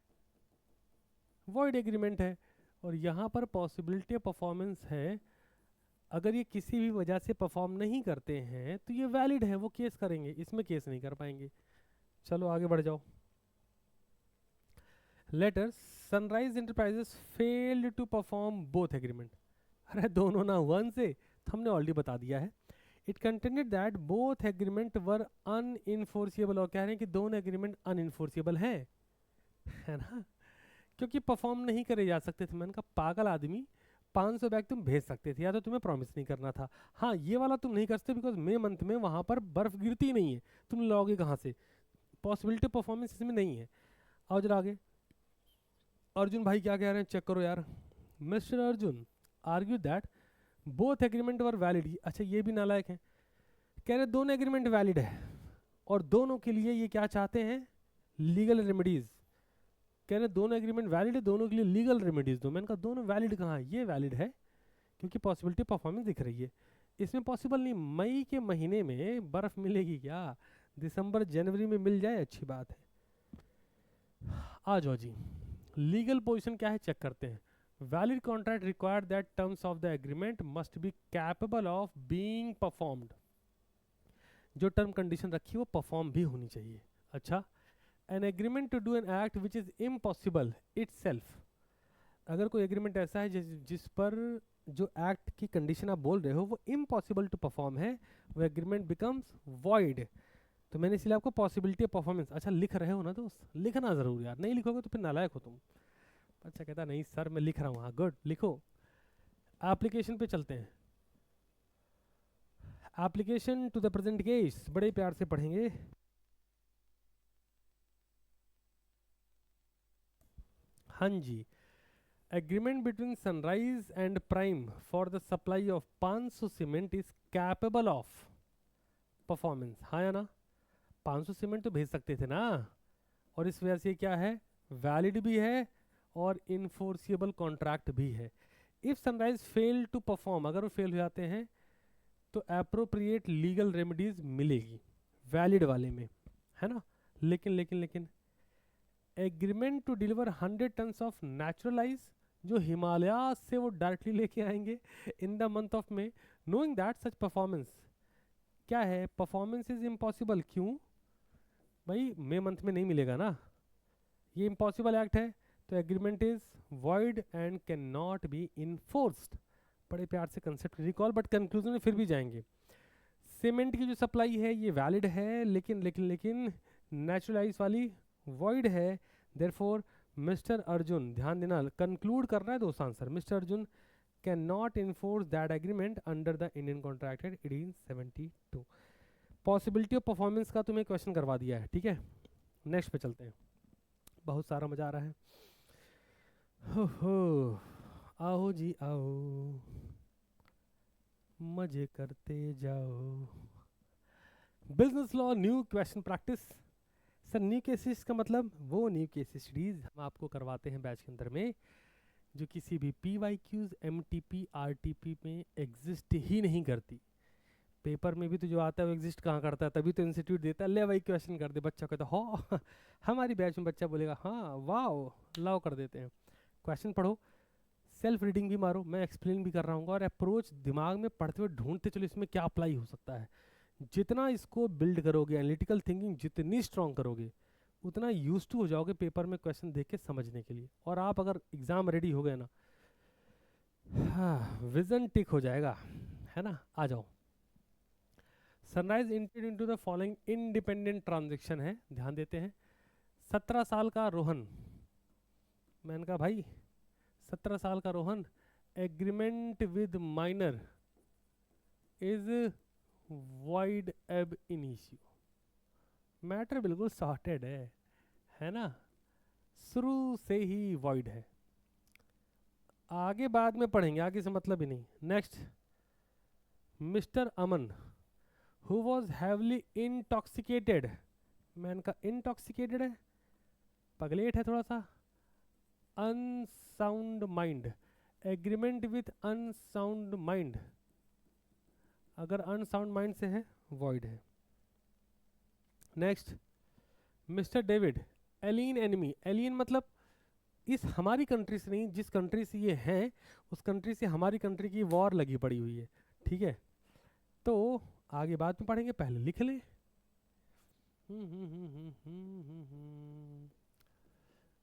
वॉइड एग्रीमेंट है। और यहाँ पर पॉसिबिलिटी परफॉर्मेंस है, अगर ये किसी भी वजह से परफॉर्म नहीं करते हैं तो ये वैलिड है, वो केस करेंगे, इसमें केस नहीं कर पाएंगे। चलो आगे बढ़ जाओ। Later Sunrise Enterprises failed to perform both agreement. अरे दोनों ना वन से, तो हमने ऑलरेडी बता दिया है। It contended that both agreement were unenforceable, और कह रहे हैं कि दोनों एग्रीमेंट अनइनफोर्सिबल हैं। है ना, क्योंकि परफॉर्म नहीं करे जा सकते थे। मैंने कहा पागल आदमी, 500 बैग तुम भेज सकते थे, या तो तुम्हें प्रॉमिस नहीं करना था। हाँ ये वाला तुम नहीं कर सकते बिकॉज मई मंथ में वहाँ पर बर्फ गिरती नहीं है, तुम लाओगे कहाँ से, पॉसिबिलिटी परफॉर्मेंस इसमें नहीं है। आओ जरा आगे, अर्जुन भाई क्या कह रहे हैं चेक करो यार। Mister Arjun argue that both agreement were valid. अच्छा ये भी नालायक है, कह रहे दोनों एग्रीमेंट वैलिड है और दोनों के लिए ये क्या चाहते हैं, लीगल रेमेडीज। कह रहे दोनों एग्रीमेंट वैलिड है, दोनों के लिए लीगल रेमेडीज दो। मैंने कहा दोनों वैलिड कहाँ है, ये वैलिड है क्योंकि पॉसिबिलिटी परफॉर्मेंस दिख रही है, इसमें पॉसिबल नहीं। मई के महीने में बर्फ मिलेगी क्या, दिसंबर जनवरी में मिल जाए अच्छी बात है। आ जाओ जी, लीगल पोजीशन क्या है चेक करते हैं। Valid contract required that terms of the agreement must be capable of being performed. जो टर्म कंडीशन रखी है वो परफॉर्म भी होनी चाहिए। अच्छा, an agreement to do an act which is impossible itself. अगर कोई एग्रीमेंट ऐसा है जिस पर जो एक्ट की कंडीशन आप बोल रहे हो वो इम्पॉसिबल टू परफॉर्म है, वो एग्रीमेंट बिकम्स वॉइड। तो मैंने इसलिए आपको पॉसिबिलिटी ऑफ परफॉर्मेंस, अच्छा लिख रहे हो ना दोस्त, लिखना जरूर यार, नहीं लिखोगे तो फिर नालायक हो तुम। अच्छा कहता नहीं सर मैं लिख रहा हूँ, हाँ गुड लिखो। एप्लीकेशन पे चलते हैं। Application to the present case बड़े प्यार से पढ़ेंगे। हाँ जी, agreement between Sunrise and Prime for the supply of 500 cement is capable of performance. हाँ या ना, 500 सीमेंट तो भेज सकते थे ना, और इस वजह से क्या है, वैलिड भी है और इनफोर्सिएबल कॉन्ट्रैक्ट भी है। If Sunrise fail to perform, अगर वो फेल हो जाते हैं तो अप्रोप्रिएट लीगल रेमेडीज मिलेगी वैलिड वाले में, है ना। लेकिन लेकिन लेकिन agreement to deliver 100 tons of natural ice, जो हिमालय से वो डायरेक्टली लेके आएंगे in the month of May, knowing that such performance क्या है, परफॉर्मेंस इज इम्पॉसिबल। क्यों भाई, मई मंथ में नहीं मिलेगा ना, ये इम्पॉसिबल एक्ट है, तो agreement is void and can not be enforced. बड़े प्यार से कंसेप्ट रिकॉल, बट कंक्लूजन में फिर भी जाएंगे। सीमेंट की जो सप्लाई है ये वैलिड है, लेकिन लेकिन लेकिन नेचुरल आइस वाली वॉइड है। देयरफॉर मिस्टर अर्जुन, ध्यान देना कंक्लूड करना है दोस्त answer, mister Arjun can not enforce that agreement under the Indian Contract Act 1872। Possibility of performance का तुम्हें क्वेश्चन करवा दिया है, ठीक है। नेक्स्ट पे चलते हैं, बहुत सारा मजा आ रहा है। हो आओ जी आओ, मजे करते जाओ। Business law new question practice. Sir new cases का मतलब वो न्यू केसेस सीरीज हम आपको करवाते हैं बैच के अंदर में, जो किसी भी PYQs MTP RTP में एग्जिस्ट ही नहीं करती। पेपर में भी तो जो आता है वो एग्जिस्ट कहाँ करता है, तभी तो इंस्टीट्यूट देता है, ले वही क्वेश्चन कर दे, बच्चा कहता हो हमारी बैच में बच्चा बोलेगा हाँ वाह लाओ कर देते हैं। क्वेश्चन पढ़ो, सेल्फ रीडिंग भी मारो, मैं एक्सप्लेन भी कर रहा हूँ, और अप्रोच दिमाग में पढ़ते हुए ढूंढते चलो इसमें क्या अप्लाई हो सकता है। जितना इसको बिल्ड करोगे, एनालिटिकल थिंकिंग जितनी स्ट्रांग करोगे, उतना यूज टू हो जाओगे पेपर में क्वेश्चन देख के समझने के लिए। और आप अगर एग्जाम रेडी हो गए ना, हाँ विजन टिक हो जाएगा, है ना। आ जाओ, Sunrise entered into the following independent transaction है, ध्यान देते हैं। 17 साल का रोहन, मैंने कहा भाई 17 साल का Rohan, agreement with minor is void एब इनिशियो। मैटर बिल्कुल सॉर्टेड है ना, शुरू से ही वॉइड है। आगे बाद में पढ़ेंगे, आगे से मतलब ही नहीं। Next, mister Aman who was heavily intoxicated, मैंने कहा इंटॉक्सिकेटेड है, पगलेट है थोड़ा सा, unsound mind, agreement with unsound mind, अगर अनसाउंड माइंड से है वॉइड है। Next, mister David alien enemy, alien मतलब इस हमारी कंट्री से नहीं, जिस कंट्री से ये हैं उस कंट्री से हमारी कंट्री की वॉर लगी पड़ी हुई है, ठीक है। तो आगे बाद में पढ़ेंगे, पहले लिख ले।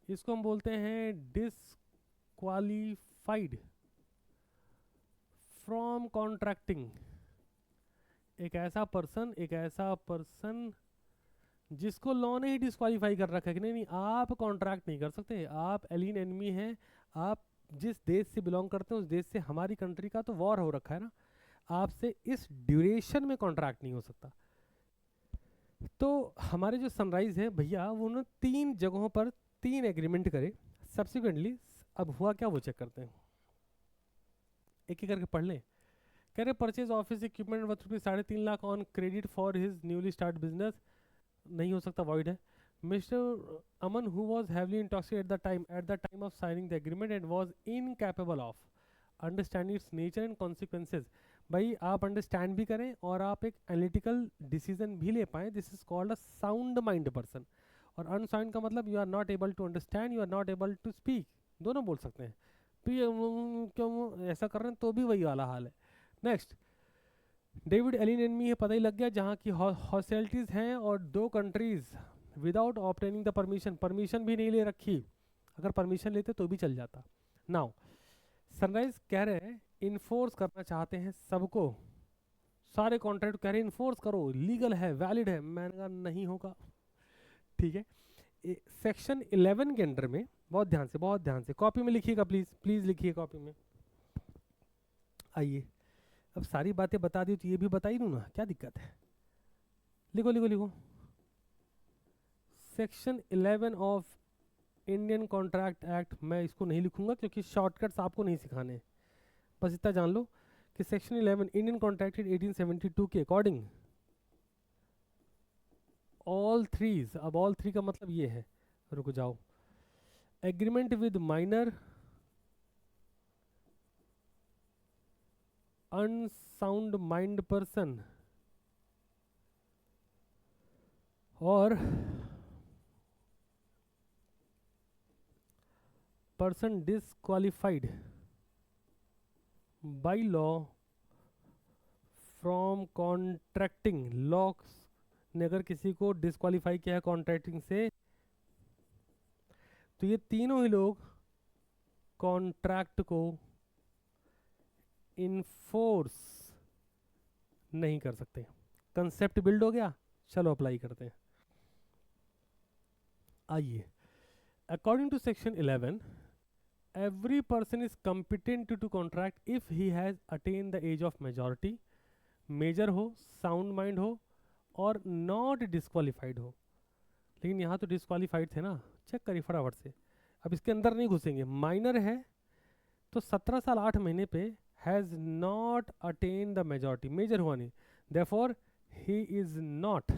इसको हम बोलते हैं डिसक्वालीफाइड फ्रॉम कॉन्ट्रैक्टिंग। एक ऐसा पर्सन जिसको लॉ ने ही डिस्क्वालीफाई कर रखा है कि नहीं नहीं आप कॉन्ट्रैक्ट नहीं कर सकते, आप एलियन एनिमी हैं, आप जिस देश से बिलोंग करते हैं उस देश से हमारी कंट्री का तो वॉर हो रखा है ना, आपसे इस ड्यूरेशन में कॉन्ट्रैक्ट नहीं हो सकता। तो हमारे जो सनराइज है भैया वो उन्होंने 3 जगहों पर 3 एग्रीमेंट करे सब्सिक्वेंटली। अब हुआ क्या वो चेक करते हैं, एक एक करके पढ़ लें। कह रहे purchase office equipment worth ₹3.5 lakh on credit for his newly start business, नहीं हो सकता, वॉइड है। Mister Aman who was heavily intoxicated eight the time of signing the agreement and was incapable of understanding its nature and consequences. भाई आप understand भी करें और आप एक एनालिटिकल डिसीजन भी ले पाएँ, this is called a sound mind person. और अनसाउंड का मतलब you are not able to understand, you are not able to speak, दोनों बोल सकते हैं। क्यों ऐसा कर रहे हैं तो भी वही वाला हाल है। नेक्स्ट, डेविड एलिन एनमी है, पता ही लग गया, जहाँ की हॉस्टिलिटीज हैं और 2 countries without obtaining the permission, permission भी नहीं ले रखी, अगर परमिशन लेते तो भी चल जाता। नाउ सनराइज कह रहे हैं इन्फोर्स करना चाहते हैं सबको, सारे कॉन्ट्रैक्ट कह रहे हैं इन्फोर्स करो, लीगल है, वैलिड है, मैंने कहा नहीं होगा। ठीक है, सेक्शन 11 के अंडर में, बहुत ध्यान से कॉपी में लिखिएगा, प्लीज प्लीज लिखिए कॉपी में। आइए अब सारी बातें बता दी तो ये भी बता ही दूँ ना, क्या दिक्कत है, लिखो लिखो लिखो। Section 11 of Indian Contract act, मैं इसको नहीं लिखूंगा क्योंकि शॉर्टकट्स आपको नहीं सिखाने, बस इतना जान लो कि सेक्शन 11 इंडियन कॉन्ट्रैक्ट 1872 के अकॉर्डिंग ऑल थ्रीज, अब ऑल थ्री का मतलब ये है, रुक जाओ, agreement with minor unsound mind person और person disqualified by law from contracting, law ने अगर किसी को डिसक्वालीफाई किया है कॉन्ट्रैक्टिंग से, तो ये तीनों ही लोग कॉन्ट्रैक्ट को इन्फोर्स नहीं कर सकते। कंसेप्ट बिल्ड हो गया, चलो अप्लाई करते हैं। आइए, according to section 11 every person is competent to contract if he has attained the age of majority, major हो, साउंड माइंड हो और नॉट डिस्क्वालीफाइड हो। लेकिन यहाँ तो डिस्क्वालीफाइड थे ना, चेक करिए फटाफट से, अब इसके अंदर नहीं घुसेंगे। माइनर है तो 17 साल 8 महीने पे, has not attain the majority, major हुआ नहीं, therefore he is not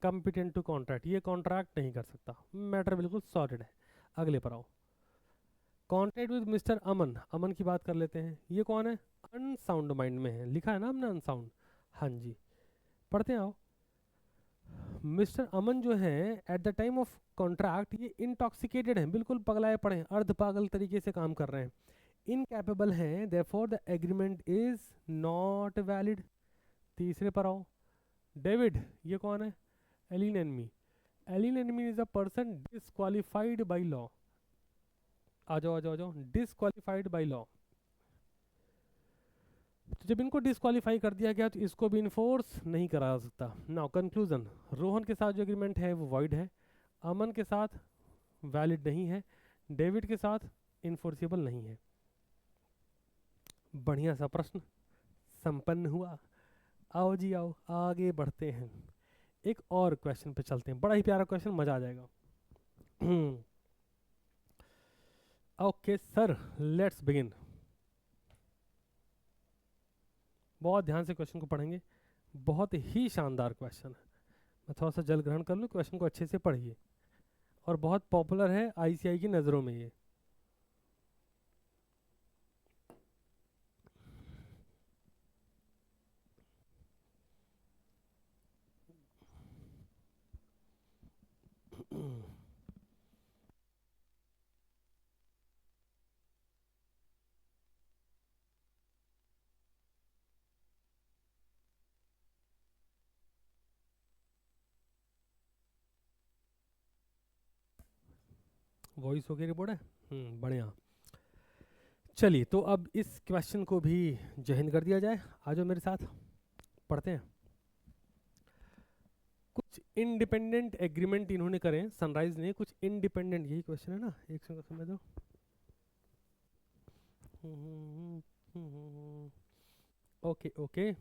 competent to contract, ये कॉन्ट्रैक्ट नहीं कर सकता, मैटर बिल्कुल सॉर्टेड है। अगले पर आओ, कॉन्ट्रैक्ट विद मिस्टर अमन, अमन की बात कर लेते हैं, ये कौन है, अनसाउंड माइंड में है, लिखा है ना हमने अनसाउंड, हाँ जी पढ़ते हैं आओ। मिस्टर अमन जो है at the time of contract ये इंटॉक्सिकेटेड हैं, बिल्कुल पगलाए पड़े हैं, अर्ध पागल तरीके से काम कर रहे हैं, इनकैपेबल हैं, therefore the agreement is not valid. तीसरे पर आओ, डेविड ये कौन है, alien enemy, alien enemy is a person disqualified by law, आ जाओ आ जाओ आ जाओ, डिसक्वालीफाइड बाय लॉ। तो जब इनको डिस्क्वालीफाई कर दिया गया तो इसको भी इन्फोर्स नहीं करा जा सकता। नाउ कंक्लूजन, रोहन के साथ जो एग्रीमेंट है वो वॉइड है, अमन के साथ वैलिड नहीं है, डेविड के साथ इन्फोर्सिबल नहीं है। बढ़िया सा प्रश्न संपन्न हुआ। आओ जी आओ आगे बढ़ते हैं, एक और क्वेश्चन पे चलते हैं, बड़ा ही प्यारा क्वेश्चन, मजा आ जाएगा। Okay sir, let's begin. बहुत ध्यान से क्वेश्चन को पढ़ेंगे, बहुत ही शानदार क्वेश्चन है, मैं थोड़ा सा जल ग्रहण कर लूँ, क्वेश्चन को अच्छे से पढ़िए, और बहुत पॉपुलर है आईसीआई की नज़रों में ये। वॉइस हो गई रिपोर्ट है, बढ़िया। चलिए तो अब इस क्वेश्चन को भी जहन कर दिया जाए, आ जाओ मेरे साथ पढ़ते हैं। कुछ इंडिपेंडेंट एग्रीमेंट इन्होंने करे, सनराइज ने कुछ इंडिपेंडेंट, यही क्वेश्चन है ना, एक सेकंड समय दो। ओके ओके,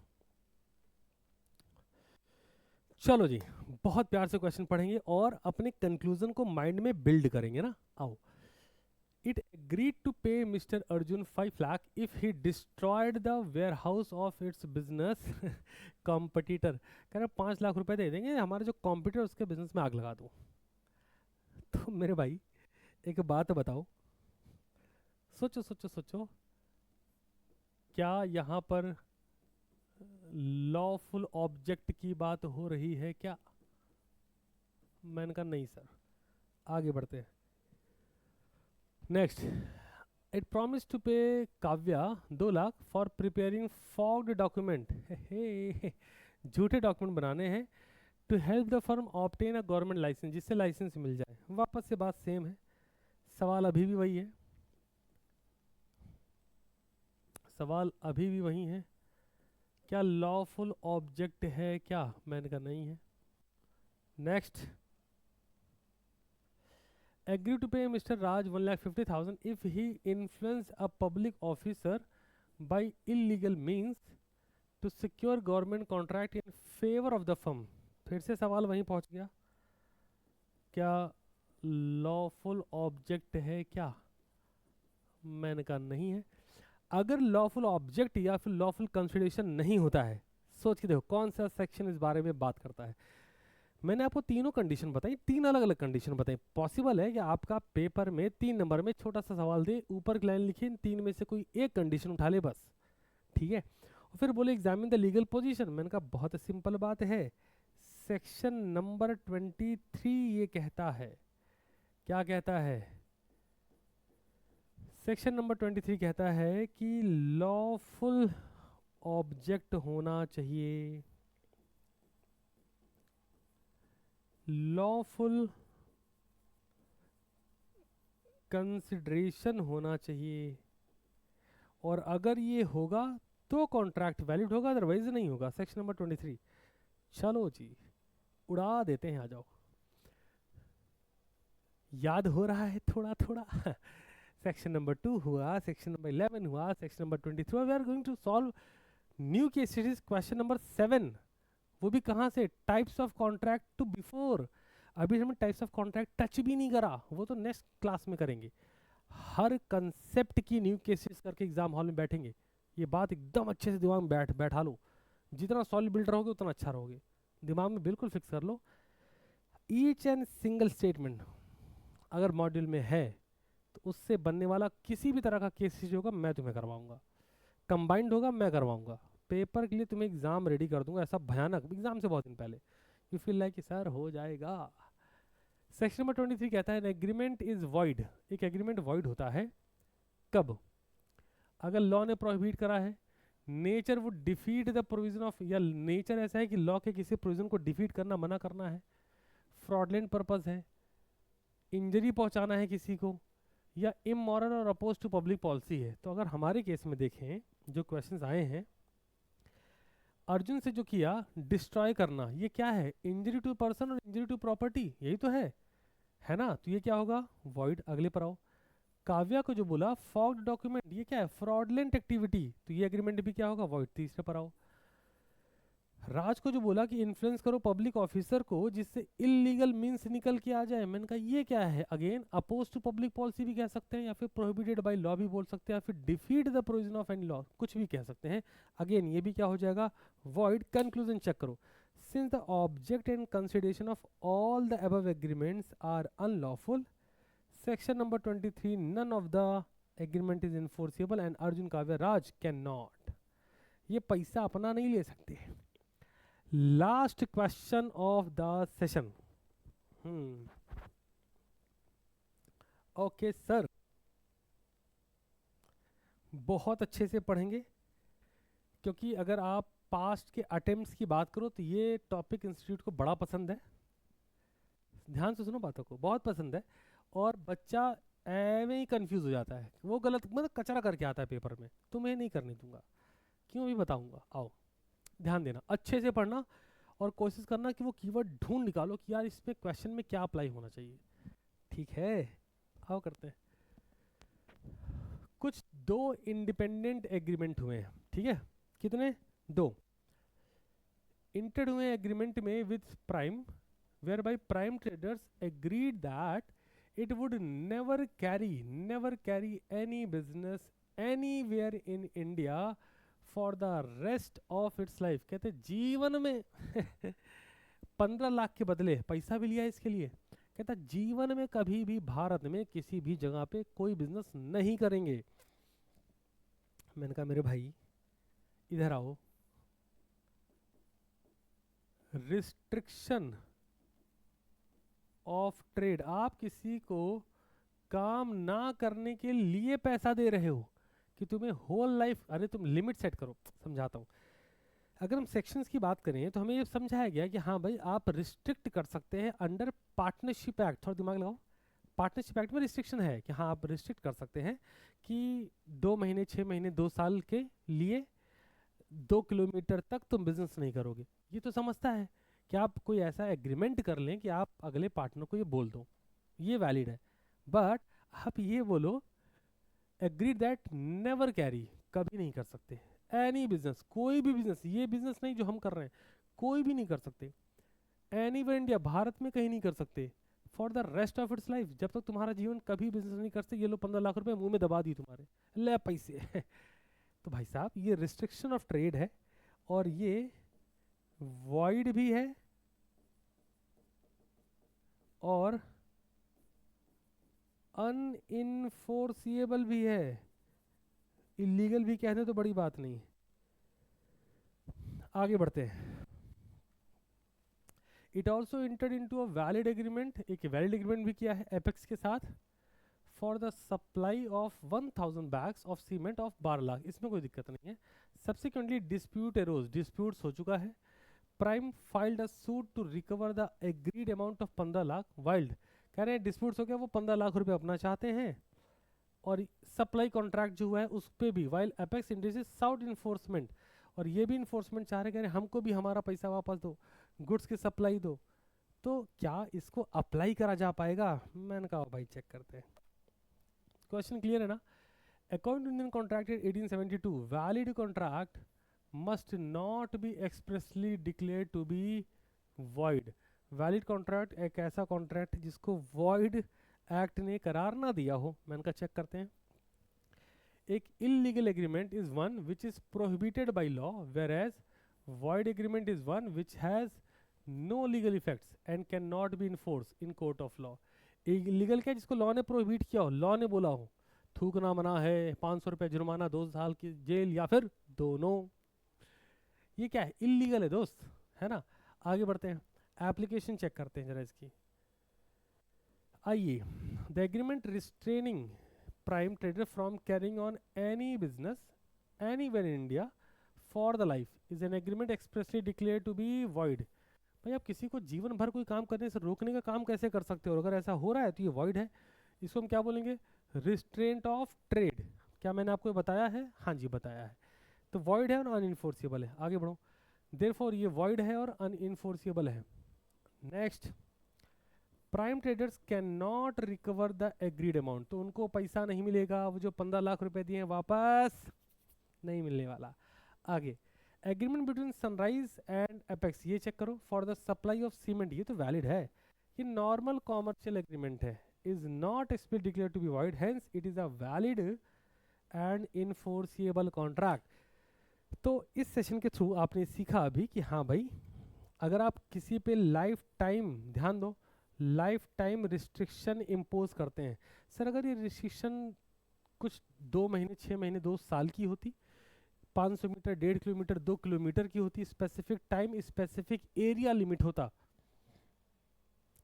चलो जी, बहुत प्यार से क्वेश्चन पढ़ेंगे और अपने कंक्लूजन को माइंड में बिल्ड करेंगे ना। आओ। It agreed to pay Mr. Arjun 5 lakh if he destroyed the warehouse of its business competitor। कह रहा 5 लाख रुपए दे देंगे हमारे जो कॉम्पिटिटर उसके बिजनेस में आग लगा दो। तो मेरे भाई एक बात बताओ, सोचो सोचो सोचो, क्या यहाँ पर लॉफुल ऑब्जेक्ट की बात हो रही है क्या? मैंने कहा नहीं सर, आगे बढ़ते हैं। Next, it promise to pay Kavya 2 lakh for preparing forged document. झूठे डॉक्यूमेंट बनाने हैं to help the firm obtain a government licence, जिससे लाइसेंस मिल जाए। वापस से बात सेम है, सवाल अभी भी वही है, सवाल अभी भी वही है, क्या लॉफुल ऑब्जेक्ट है क्या? मैंने कहा नहीं है। Next, agree to pay Mr. Raj 1,50,000 if he influenced a public officer by illegal means to secure government contract in favor of the firm। फिर से सवाल वहीं पहुंच गया, क्या लॉफुल ऑब्जेक्ट है क्या? मैंने कहा नहीं है। अगर लॉफुल ऑब्जेक्ट या फिर लॉफुल कंसिडरेशन नहीं होता है, सोच के देखो कौन सा सेक्शन इस बारे में बात करता है। मैंने आपको तीनों कंडीशन बताई, 3 अलग अलग कंडीशन बताई। पॉसिबल है कि आपका पेपर में 3 नंबर में छोटा सा सवाल दे, ऊपर की लाइन लिखी, 3 में से कोई एक कंडीशन उठा ले बस, ठीक है। और फिर बोले एग्जामिन द लीगल पोजीशन। मैंने कहा बहुत सिंपल बात है, सेक्शन नंबर 23 ये कहता है, क्या कहता है? सेक्शन नंबर 23 कहता है कि लॉफुल ऑब्जेक्ट होना चाहिए, लॉफुल कंसिडरेशन होना चाहिए, और अगर ये होगा तो कॉन्ट्रैक्ट वैलिड होगा, अदरवाइज नहीं होगा। Section number 23। चलो जी, उड़ा देते हैं, आ जाओ। याद हो रहा है थोड़ा थोड़ा। सेक्शन नंबर 2 हुआ, सेक्शन नंबर 11 हुआ, section number 23। We are going to solve new case series question number 7। वो भी कहाँ से? Types of contract to before. अभी हमने टाइप्स ऑफ कॉन्ट्रैक्ट टच भी नहीं करा, वो तो नेक्स्ट क्लास में करेंगे। हर कंसेप्ट की न्यू केसेस करके एग्जाम हॉल में बैठेंगे। ये बात एकदम अच्छे से दिमाग में बैठा लो, जितना सॉलिड बिल्ड रहोगे उतना अच्छा रहोगे, दिमाग में बिल्कुल फिक्स कर लो। ईच एंड सिंगल स्टेटमेंट अगर मॉड्यूल में है तो उससे बनने वाला किसी भी तरह का केस होगा मैं तुम्हें करवाऊंगा, कंबाइंड होगा मैं करवाऊंगा। पेपर के लिए तुम्हें एग्जाम रेडी कर दूंगा, ऐसा भयानक एग्जाम से बहुत दिन पहले। यू फील लाइक सर हो जाएगा। सेक्शन नंबर 23 कहता है एग्रीमेंट इज वॉइड। एक एग्रीमेंट वॉइड होता है कब? अगर लॉ ने प्रोहिबिट करा है, nature would defeat the provision of, या नेचर ऐसा है कि लॉ के किसी प्रोविजन को डिफीट करना, मना करना है, फ्रॉडलेंट पर्पस है, इंजरी पहुंचाना है किसी को, या इमोरल और अपोज टू पब्लिक पॉलिसी है। तो अगर हमारे केस में देखें जो क्वेश्चंस आए हैं, अर्जुन से जो किया डिस्ट्रॉय करना, ये क्या है? इंजरी टू पर्सन और इंजरी टू प्रॉपर्टी, यही तो है ना? तो ये क्या होगा? वॉइड। अगले पर आओ। काव्या को जो बोला फॉग्ड डॉक्यूमेंट, ये क्या है? फ्रॉडलेंट एक्टिविटी, तो ये एग्रीमेंट भी क्या होगा? वॉइड। तीसरे पर आओ। राज को जो बोला कि इन्फ्लुएंस करो पब्लिक ऑफिसर को जिससे इलीगल मींस निकल के आ जाए, मैंने कहा ये क्या है? Again oppose to public policy भी कह सकते हैं, या फिर प्रोहिबिटेड बाय लॉ भी बोल सकते हैं, या फिर defeat the provision of any law, कुछ भी कह सकते हैं। अगेन ये भी क्या हो जाएगा? वॉइड। कंक्लूजन चेक करो। Since the object and consideration of all the above agreements are unlawful, section number 23 none of the agreement is enforceable and Arjun Kavya Raj can not, ये पैसा अपना नहीं ले सकते। Last question of the session. Okay sir, बहुत अच्छे से पढ़ेंगे, क्योंकि अगर आप पास्ट के अटेम्प्ट्स की बात करो तो ये टॉपिक इंस्टीट्यूट को बड़ा पसंद है। ध्यान से सुनो बातों को, बहुत पसंद है। और बच्चा एवं ही कंफ्यूज हो जाता है, वो गलत मतलब कचरा करके आता है पेपर में, तुम्हें नहीं करने दूंगा। क्यों भी बताऊंगा, आओ ध्यान देना, अच्छे से पढ़ना। और कोशिश करना कि वो कीवर्ड ढूंढ निकालो कि यार इसमें क्वेश्चन में क्या अप्लाई होना चाहिए। ठीक है, आओ करते हैं। कुछ दो इंडिपेंडेंट एग्रीमेंट हुए हैं, ठीक है, कितने? दो इंटर्ड हुए एग्रीमेंट में with prime, whereby prime traders agreed that it would never carry any business anywhere in India for the rest of its life। कहते जीवन में 15 लाख के बदले पैसा भी लिया इसके लिए। कहता जीवन में कभी भी भारत में किसी भी जगह पे कोई बिजनेस नहीं करेंगे। मैंने कहा मेरे भाई इधर आओ, रिस्ट्रिक्शन ऑफ ट्रेड, आप किसी को काम ना करने के लिए पैसा दे रहे हो कि तुम्हें होल लाइफ, अरे तुम लिमिट सेट करो। समझाता हूँ, अगर हम सेक्शंस की बात करें तो हमें ये समझाया गया कि हाँ भाई आप रिस्ट्रिक्ट कर सकते हैं अंडर पार्टनरशिप एक्ट। थोड़ा दिमाग लगाओ, पार्टनरशिप एक्ट में रिस्ट्रिक्शन है कि हाँ आप रिस्ट्रिक्ट कर सकते हैं कि 2 महीने 6 महीने 2 साल के लिए 2 किलोमीटर तक तुम बिजनेस नहीं करोगे। ये तो समझता है कि आप कोई ऐसा एग्रीमेंट कर लें कि आप अगले पार्टनर को ये बोल दो, ये वैलिड है। बट आप ये बोलो एग्रीड दैट नेवर कैरी, कभी नहीं कर सकते एनी बिजनेस, कोई भी बिजनेस, ये बिजनेस नहीं जो हम कर रहे हैं, कोई भी नहीं कर सकते एनीवेयर इंडिया, भारत में कहीं नहीं कर सकते for the rest of its life, जब तक तुम्हारा जीवन कभी बिजनेस नहीं कर सकते। ये लो 15 लाख रुपए मुंह में दबा दी तुम्हारे, ले पैसे तो भाई साहब ये रिस्ट्रिक्शन ऑफ ट्रेड है और ये वॉइड भी है और अनइनफोर्सिएबल भी है। इलीगल भी कहने तो बड़ी बात नहीं है। आगे बढ़ते हैं। It also entered into a valid agreement, एक वैलिड एग्रीमेंट भी किया है एपेक्स के साथ for the supply of 1000 bags of cement of 12 lakh. इसमें कोई दिक्कत नहीं है। सब्सिक्वेंटली डिस्प्यूट एरोज, डिस्प्यूट्स हो चुका है। Prime filed a suit to recover the agreed amount of 15 lakh. वाइल्ड कह रहे हैं डिस्प्यूट्स हो गया, वो 15 लाख रुपए अपना चाहते हैं और सप्लाई कॉन्ट्रैक्ट जो हुआ है उस पर भी, while apex industries south enforcement, और ये भी इन्फोर्समेंट चाह रहे कह रहे हमको भी हमारा पैसा वापस दो, गुड्स की सप्लाई दो। तो क्या इसको अप्लाई करा जा पाएगा? मैंने कहा भाई चेक करते हैं। क्वेश्चन क्लियर है ना? According to Indian contract 1872 valid contract must not be expressly declare to be void. Valid contract एक ऐसा कॉन्ट्रैक्ट जिसको वॉइड एक्ट ने करार ना दिया हो। मैंने कहा चेक करते हैं। एक illegal agreement is one which is prohibited by law, whereas void agreement is one which has no legal effects and cannot be enforced in court of law। illegal क्या है? जिसको लॉ ने prohibit किया हो, law ने बोला हो थूकना मना है, 500 रुपये जुर्माना, 2 साल की जेल या फिर दोनों। ये क्या है? इलीगल है दोस्त, है ना। आगे बढ़ते हैं, एप्लीकेशन चेक करते हैं जरा इसकी। आइए, the agreement restraining Prime trader from carrying on any business anywhere in India for the life is an agreement expressly declare to be void. भाई आप किसी को जीवन भर कोई काम करने से रोकने का काम कैसे कर सकते हो? अगर ऐसा हो रहा है तो ये वॉइड है। इसको हम क्या बोलेंगे? Restraint of trade. क्या मैंने आपको बताया है? हाँ जी बताया है। तो वॉइड है और अनइन्फोर्सिबल है। आगे बढ़ो। देयरफॉर ये वॉइड है और अनइन्फोर्सिबल है। Next, prime traders can not recover the agreed amount. तो उनको पैसा नहीं मिलेगा, वो जो 15 लाख रुपए दिए वापस नहीं मिलने वाला। आगे, agreement between Sunrise and Apex, ये चेक करो for the supply of cement, ये तो वैलिड है। ये नॉर्मल कॉमर्शियल एग्रीमेंट है, is not explicitly declare to be void, hence it is a valid and enforceable contract. तो इस सेशन के थ्रू आपने सीखा अभी कि हाँ भाई अगर आप किसी पे लाइफ टाइम, ध्यान दो, लाइफ टाइम रिस्ट्रिक्शन इम्पोज करते हैं। सर अगर ये रिस्ट्रिक्शन कुछ 2 महीने 6 महीने 2 साल की होती, 500 मीटर 1.5 किलोमीटर 2 किलोमीटर की होती, specific time specific area limit होता।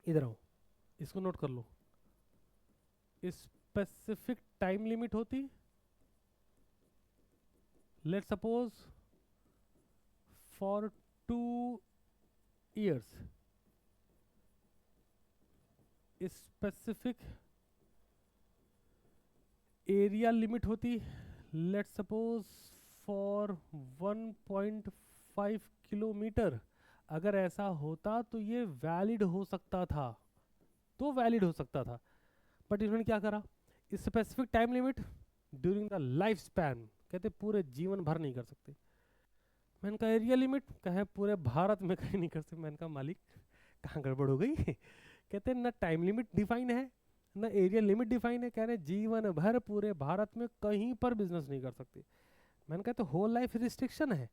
इधर आओ, इसको नोट कर लो, स्पेसिफिक टाइम लिमिट होती। Let's suppose for 2 years, specific area limit होती। Let's suppose for 1.5 kilometre. अगर ऐसा होता तो ये वैलिड हो सकता था, तो वैलिड हो सकता था, बट इन्होंने क्या करा, specific time limit during the life span, कहते पूरे जीवन भर नहीं कर सकते। मैंने कहा एरिया लिमिट, कहे पूरे भारत में कहीं नहीं कर सकते। मैंने कहा मालिक कहाँ गड़बड़ हो गई कहते न टाइम लिमिट डिफाइन है न एरिया लिमिट डिफाइन है, कह रहे जीवन भर पूरे भारत में कहीं पर बिजनेस नहीं कर सकते। मैंने कहा तो होल लाइफ रिस्ट्रिक्शन है,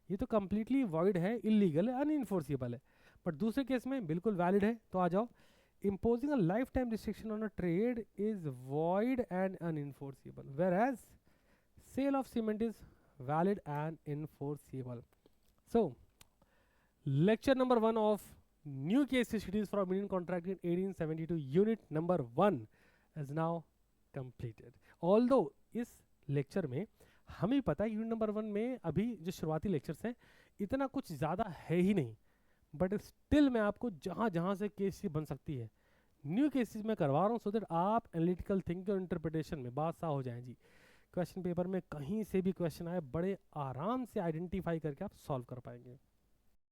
ये तो कंप्लीटली वॉइड है, इलीगल है, अनइन्फोर्सिबल है। बट दूसरे केस में बिल्कुल वैलिड है। तो आ जाओ, imposing a lifetime restriction on a trade is void and unenforceable, whereas sale of cement is valid and enforceable. So lecture number 1 of new case studies from Indian contract in 1872 unit number 1 is now completed. Although इस lecture में हमें पता है unit number 1 में अभी जो शुरुआती lectures हैं इतना कुछ ज़्यादा है ही नहीं, बट स्टिल मैं आपको जहाँ जहाँ से केस बन सकती है न्यू केसेस में करवा रहा हूँ, सो दैट आप एनालिटिकल थिंकिंग और इंटरप्रिटेशन में बादशाह हो जाएं जी। क्वेश्चन पेपर में कहीं से भी क्वेश्चन आए बड़े आराम से आइडेंटिफाई करके आप सॉल्व कर पाएंगे।